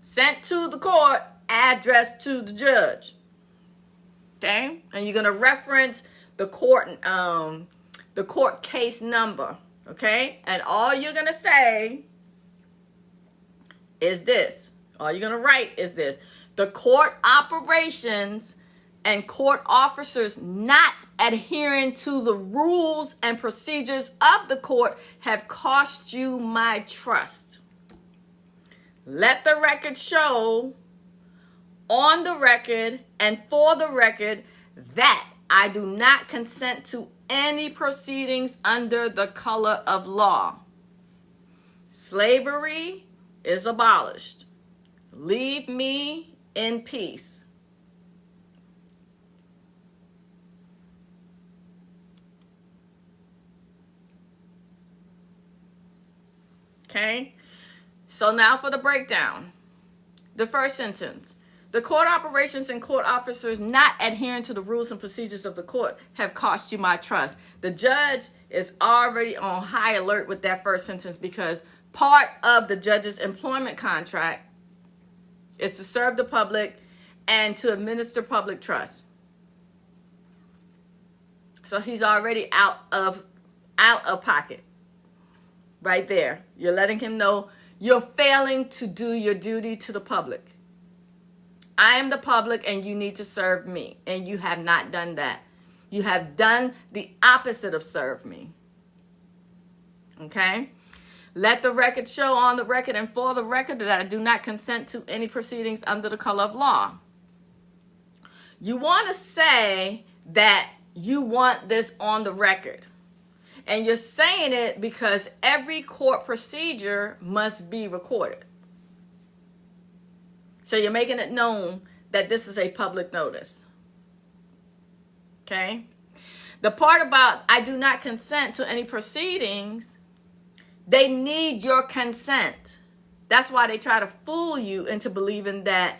Sent to the court, addressed to the judge. Okay, and you're gonna reference the court case number. Okay, and all you're gonna say is this. All you're gonna write is this: the court operations and court officers not adhering to the rules and procedures of the court have cost you my trust. Let the record show, on the record and for the record, that I do not consent to any proceedings under the color of law. Slavery is abolished. Leave me in peace. Okay? So now for the breakdown. The first sentence. The court operations and court officers not adhering to the rules and procedures of the court have cost you my trust. The judge is already on high alert with that first sentence, because part of the judge's employment contract is to serve the public and to administer public trust. So he's already out of pocket. Right there. You're letting him know you're failing to do your duty to the public. I am the public and you need to serve me. And you have not done that. You have done the opposite of serve me. Okay? Let the record show, on the record and for the record, that I do not consent to any proceedings under the color of law. You want to say that you want this on the record. And you're saying it because every court procedure must be recorded. So you're making it known that this is a public notice. Okay? The part about I do not consent to any proceedings, they need your consent. That's why they try to fool you into believing that,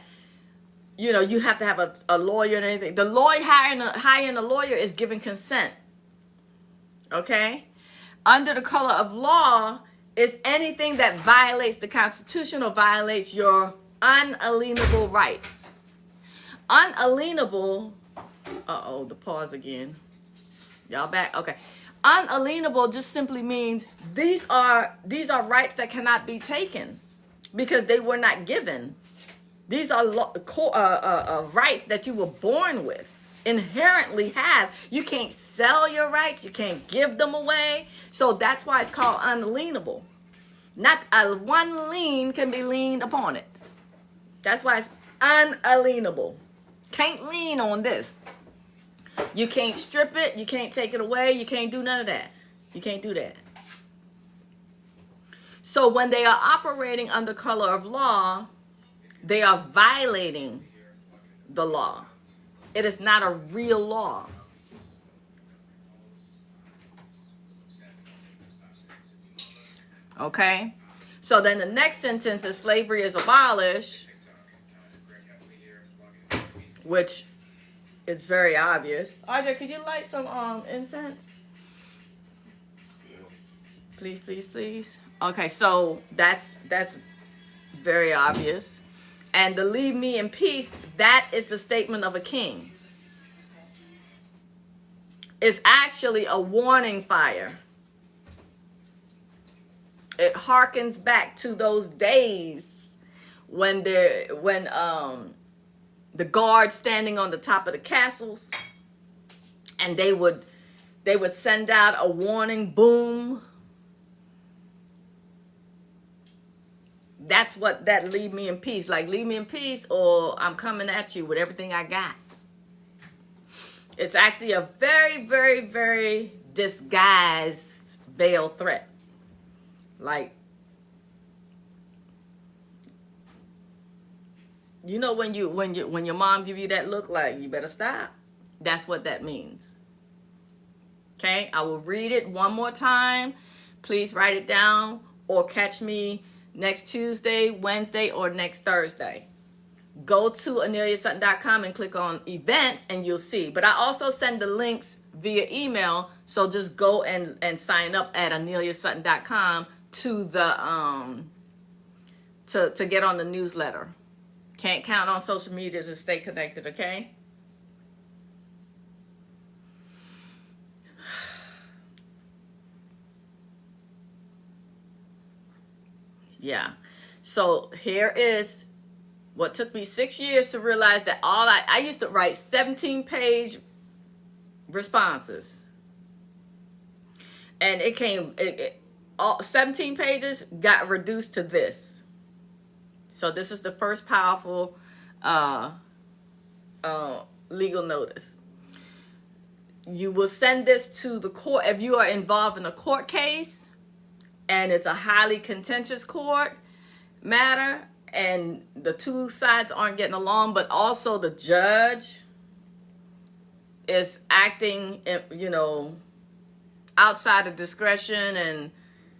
you know, you have to have a lawyer and anything. The lawyer hiring a lawyer is giving consent. Okay? Under the color of law is anything that violates the Constitution or violates your unalienable rights. Unalienable, the pause again. Y'all back? Okay. Unalienable just simply means these are rights that cannot be taken because they were not given. These are rights that you were born with, inherently have. You can't sell your rights. You can't give them away. So that's why it's called unalienable. Not one lien can be leaned upon it. That's why it's unalienable. Can't lean on this. You can't strip it. You can't take it away. You can't do none of that. You can't do that. So when they are operating under color of law, they are violating the law. It is not a real law. Okay? So then the next sentence is slavery is abolished, which is very obvious. Audrey, could you light some incense? Please, please, please. Okay, so that's very obvious. And to leave me in peace, that is the statement of a king. It's actually a warning fire. It harkens back to those days when the guards standing on the top of the castles, and they would They would send out a warning, boom. That's what that leave me in peace. Like, leave me in peace or I'm coming at you with everything I got. It's actually a very, very, very disguised veiled threat. Like, you know, when your mom give you that look, like, you better stop. That's what that means. Okay, I will read it one more time. Please write it down or catch me next Tuesday, Wednesday, or next Thursday. Go to AneliaSutton.com and click on events and you'll see. But I also send the links via email, so just go and sign up at AneliaSutton.com to the to get on the newsletter. Can't count on social media to stay connected, okay? Yeah. So here is what took me 6 years to realize that I used to write 17-page responses. And all 17 pages got reduced to this. So this is the first powerful legal notice. You will send this to the court if you are involved in a court case and it's a highly contentious court matter and the two sides aren't getting along, but also the judge is acting, outside of discretion, and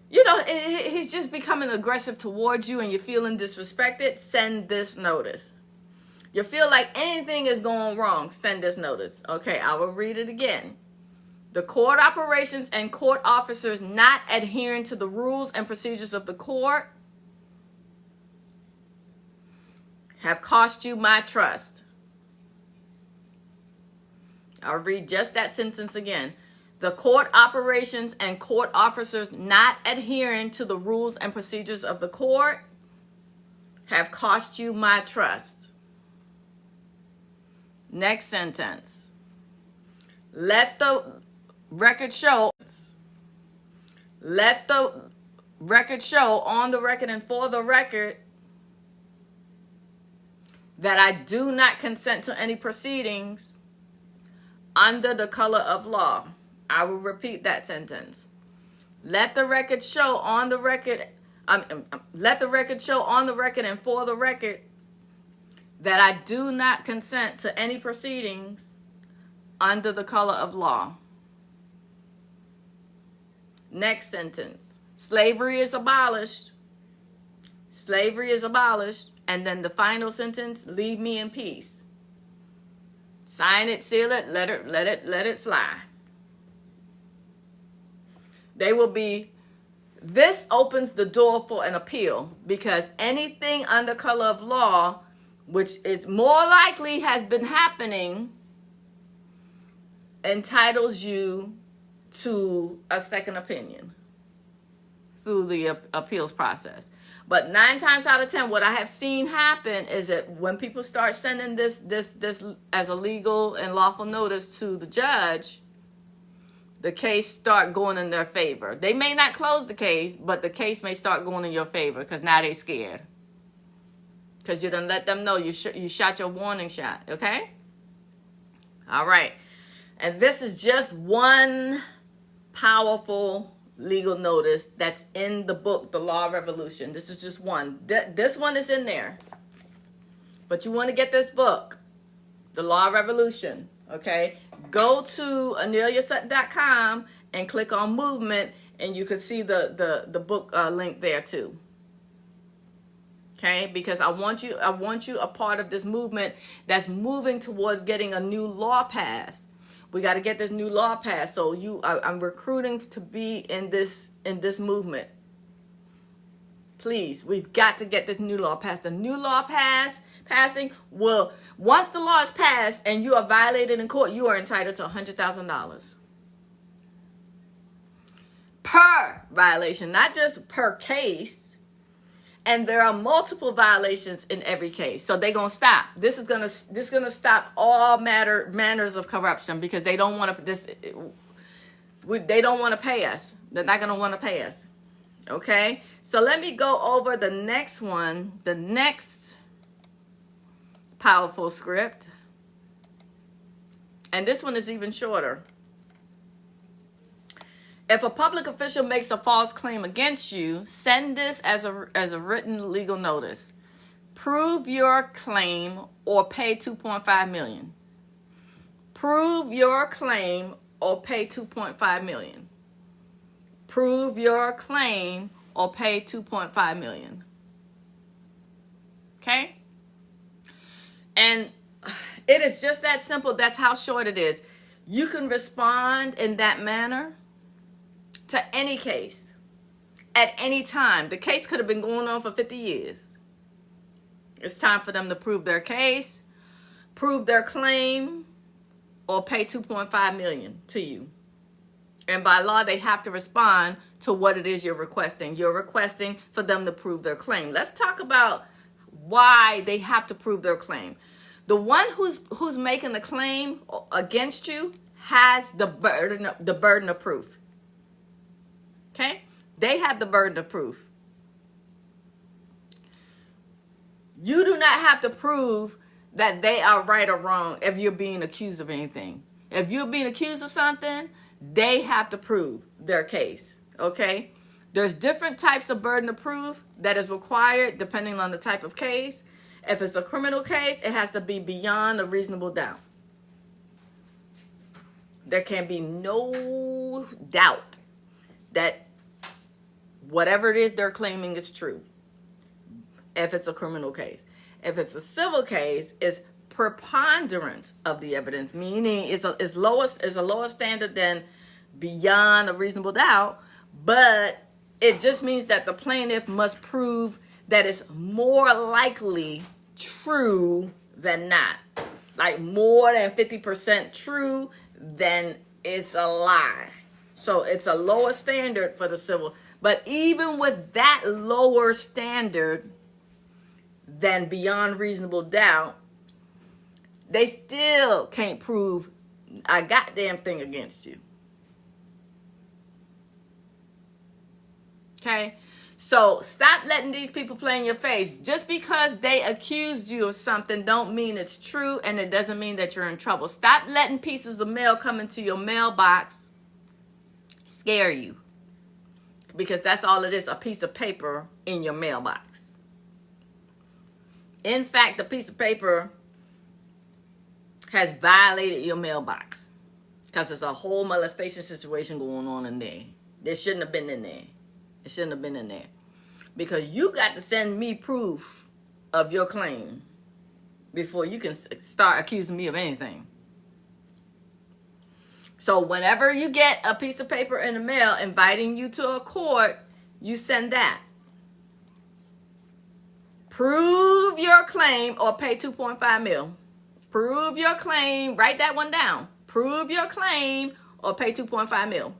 he's just becoming aggressive towards you and you're feeling disrespected. Send this notice. You feel like anything is going wrong, send this notice. Okay, I will read it again. The court operations and court officers not adhering to the rules and procedures of the court have cost you my trust. I'll read just that sentence again. The court operations and court officers not adhering to the rules and procedures of the court have cost you my trust. Next sentence. Let the record show on the record and for the record that I do not consent to any proceedings under the color of law. I will repeat that sentence. Let the record show on the record and for the record that I do not consent to any proceedings under the color of law. Next sentence. Slavery is abolished. Slavery is abolished. And then the final sentence, leave me in peace. Sign it, seal it, let it fly. This opens the door for an appeal, because anything under color of law, which is more likely has been happening, entitles you to a second opinion through the appeals process. But 9 times out of 10, what I have seen happen is that when people start sending this as a legal and lawful notice to the judge, the case start going in their favor. They may not close the case, but the case may start going in your favor because now they're scared. Because you done let them know you shot your warning shot, okay? All right. And this is just one powerful legal notice that's in the book, The Law Revolution. This is just one. This one is in there. But you want to get this book, The Law Revolution, okay? Go to AneliaSutton.com and click on movement, and you can see the book link there too. Okay, because I want you a part of this movement that's moving towards getting a new law passed. We got to get this new law passed. So I'm recruiting to be in this movement. Please, we've got to get this new law passed. The new law passing will, once the law is passed and you are violated in court, you are entitled to $100,000 per violation, not just per case. And there are multiple violations in every case. So they're going to stop. This is going to stop all manners of corruption, because they don't want to They don't want to pay us. They're not going to want to pay us. Okay? So let me go over the next one, the next powerful script. And this one is even shorter. If a public official makes a false claim against you, send this as a written legal notice. Prove your claim or pay $2.5 million. Prove your claim or pay $2.5 million. Prove your claim or pay $2.5 million. Okay? And it is just that simple. That's how short it is. You can respond in that manner to any case at any time. The case could have been going on for 50 years. It's time for them to prove their case, prove their claim, or pay $2.5 million to you. And by law, they have to respond to what it is you're requesting. You're requesting for them to prove their claim. Let's talk about why they have to prove their claim. The one who's making the claim against you has the burden of proof. Okay? They have the burden of proof. You do not have to prove that they are right or wrong if you're being accused of anything. If you're being accused of something, they have to prove their case. Okay? There's different types of burden of proof that is required depending on the type of case. If it's a criminal case, it has to be beyond a reasonable doubt. There can be no doubt that whatever it is they're claiming is true. If it's a criminal case. If it's a civil case, it's preponderance of the evidence, meaning it's a lower standard than beyond a reasonable doubt, but it just means that the plaintiff must prove that it's more likely true than not. Like more than 50% true than it's a lie. So it's a lower standard for the civil. But even with that lower standard than beyond reasonable doubt, they still can't prove a goddamn thing against you. Okay? So stop letting these people play in your face. Just because they accused you of something don't mean it's true, and it doesn't mean that you're in trouble. Stop letting pieces of mail come into your mailbox scare you. Because that's all it is, a piece of paper in your mailbox. In fact, the piece of paper has violated your mailbox. Because there's a whole molestation situation going on in there. They shouldn't have been in there. It shouldn't have been in there. Because you got to send me proof of your claim before you can start accusing me of anything. So whenever you get a piece of paper in the mail inviting you to a court, you send that. Prove your claim or pay $2.5 million. Prove your claim. Write that one down. Prove your claim or pay $2.5 million.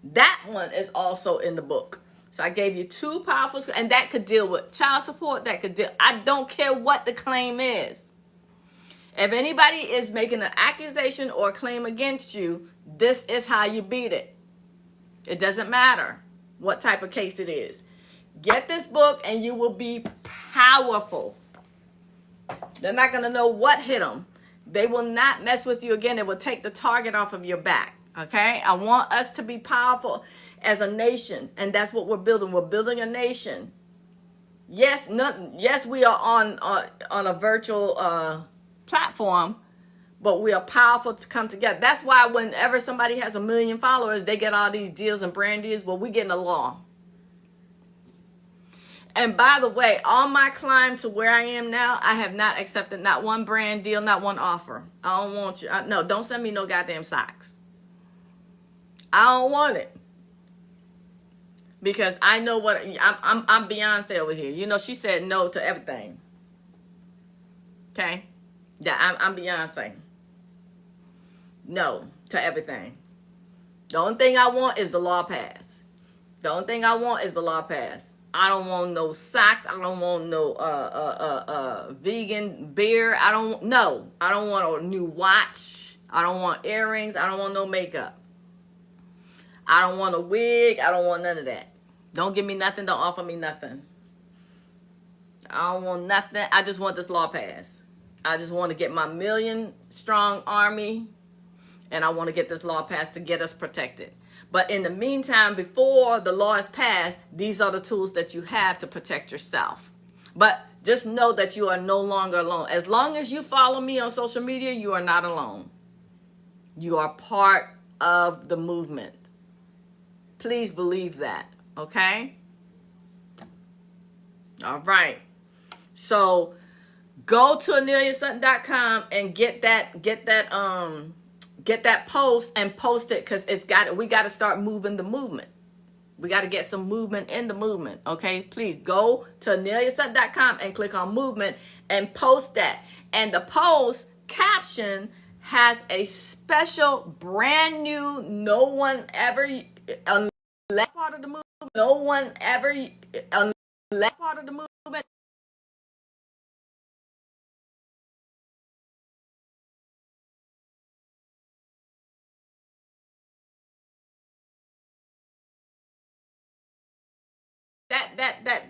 That one is also in the book. So I gave you two powerful, and that could deal with child support. That could deal. I don't care what the claim is. If anybody is making an accusation or a claim against you, this is how you beat it. It doesn't matter what type of case it is. Get this book and you will be powerful. They're not going to know what hit them. They will not mess with you again. It will take the target off of your back. Okay? I want us to be powerful as a nation, and that's what we're building. We're building a nation. Yes, we are on a virtual platform, but we are powerful to come together. That's why whenever somebody has 1 million followers, they get all these deals and brand deals. Well, we getting a law. And by the way, on my climb to where I am now, I have not accepted not one brand deal, not one offer. I don't want you. No, don't send me no goddamn socks. I don't want it. Because I know what I'm Beyonce over here. You know, she said no to everything. Okay? Yeah, I'm Beyonce. No to everything. The only thing I want is the law pass. The only thing I want is the law pass. I don't want no socks. I don't want no vegan beer. I don't want a new watch. I don't want earrings. I don't want no makeup. I don't want a wig. I don't want none of that. Don't give me nothing. Don't offer me nothing. I don't want nothing. I just want this law passed. I just want to get my million strong army, and I want to get this law passed to get us protected. But in the meantime, before the law is passed, these are the tools that you have to protect yourself. But just know that you are no longer alone. As long as you follow me on social media, you are not alone. You are part of the movement. Please believe that, okay? All right. So go to AneliaSutton.com and get that post and post it, because we got to start moving the movement. We got to get some movement in the movement, okay? Please go to AneliaSutton.com and click on movement and post that. And the post caption has a special brand new, no one ever, unless part of the movement, no one ever, unless part of the movement,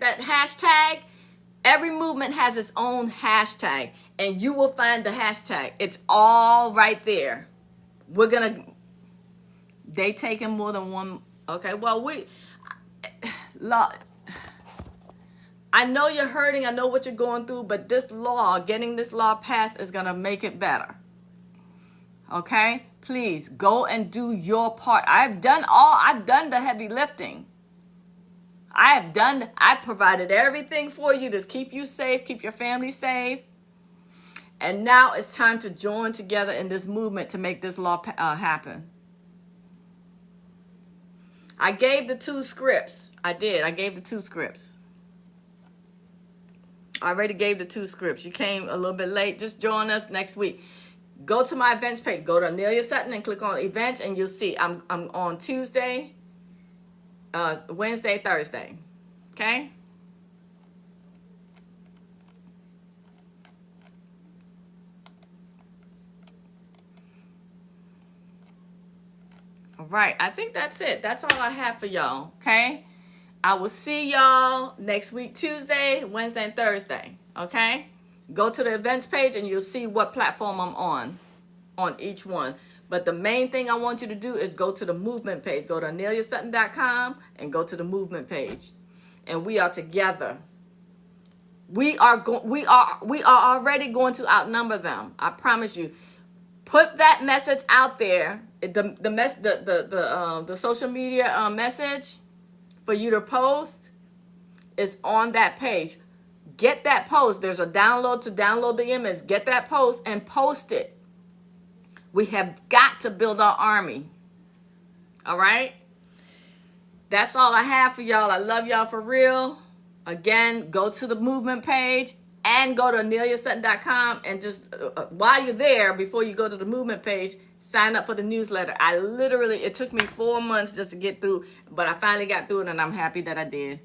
that hashtag. Every movement has its own hashtag, and you will find the hashtag. It's all right there. They taking more than one. Okay, well, I know you're hurting. I know what you're going through, but getting this law passed is going to make it better. Okay, please go and do your part. I've done the heavy lifting. I provided everything for you to keep you safe, keep your family safe. And now it's time to join together in this movement to make this law happen. I gave the 2 scripts. I gave the 2 scripts. I already gave the 2 scripts. You came a little bit late. Just join us next week. Go to my events page. Go to Anelia Sutton and click on events, and you'll see I'm on Tuesday, Wednesday, Thursday. Okay? All right. I think that's it. That's all I have for y'all. Okay? I will see y'all next week, Tuesday, Wednesday, and Thursday. Okay? Go to the events page and you'll see what platform I'm on each one. But the main thing I want you to do is go to the movement page. Go to AneliaSutton.com and go to the movement page. And we are together. We are already going to outnumber them. I promise you. Put that message out there. The social media message for you to post is on that page. Get that post. There's a download to download the image. Get that post and post it. We have got to build our army. All right? That's all I have for y'all. I love y'all for real. Again, go to the movement page and go to AneliaSutton.com, and just while you're there, before you go to the movement page, sign up for the newsletter. It took me 4 months just to get through, but I finally got through it, and I'm happy that I did.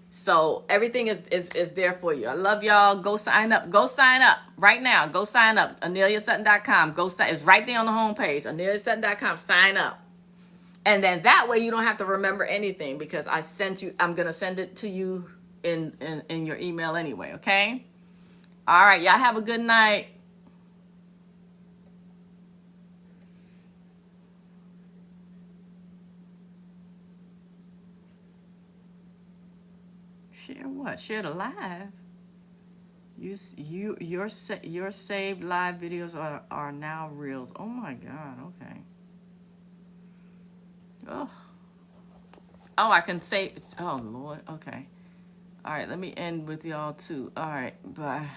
So everything is there for you. I love y'all. Go sign up. Go sign up right now. Go sign up. AneliaSutton.com. It's right there on the homepage. AneliaSutton.com. Sign up. And then that way you don't have to remember anything, because I'm going to send it to you in your email anyway, okay? All right, y'all have a good night. Share what? Share the live. Your saved live videos are now reels. Oh my God. Okay. Oh, I can say. Oh Lord. Okay. All right. Let me end with y'all too. All right. Bye.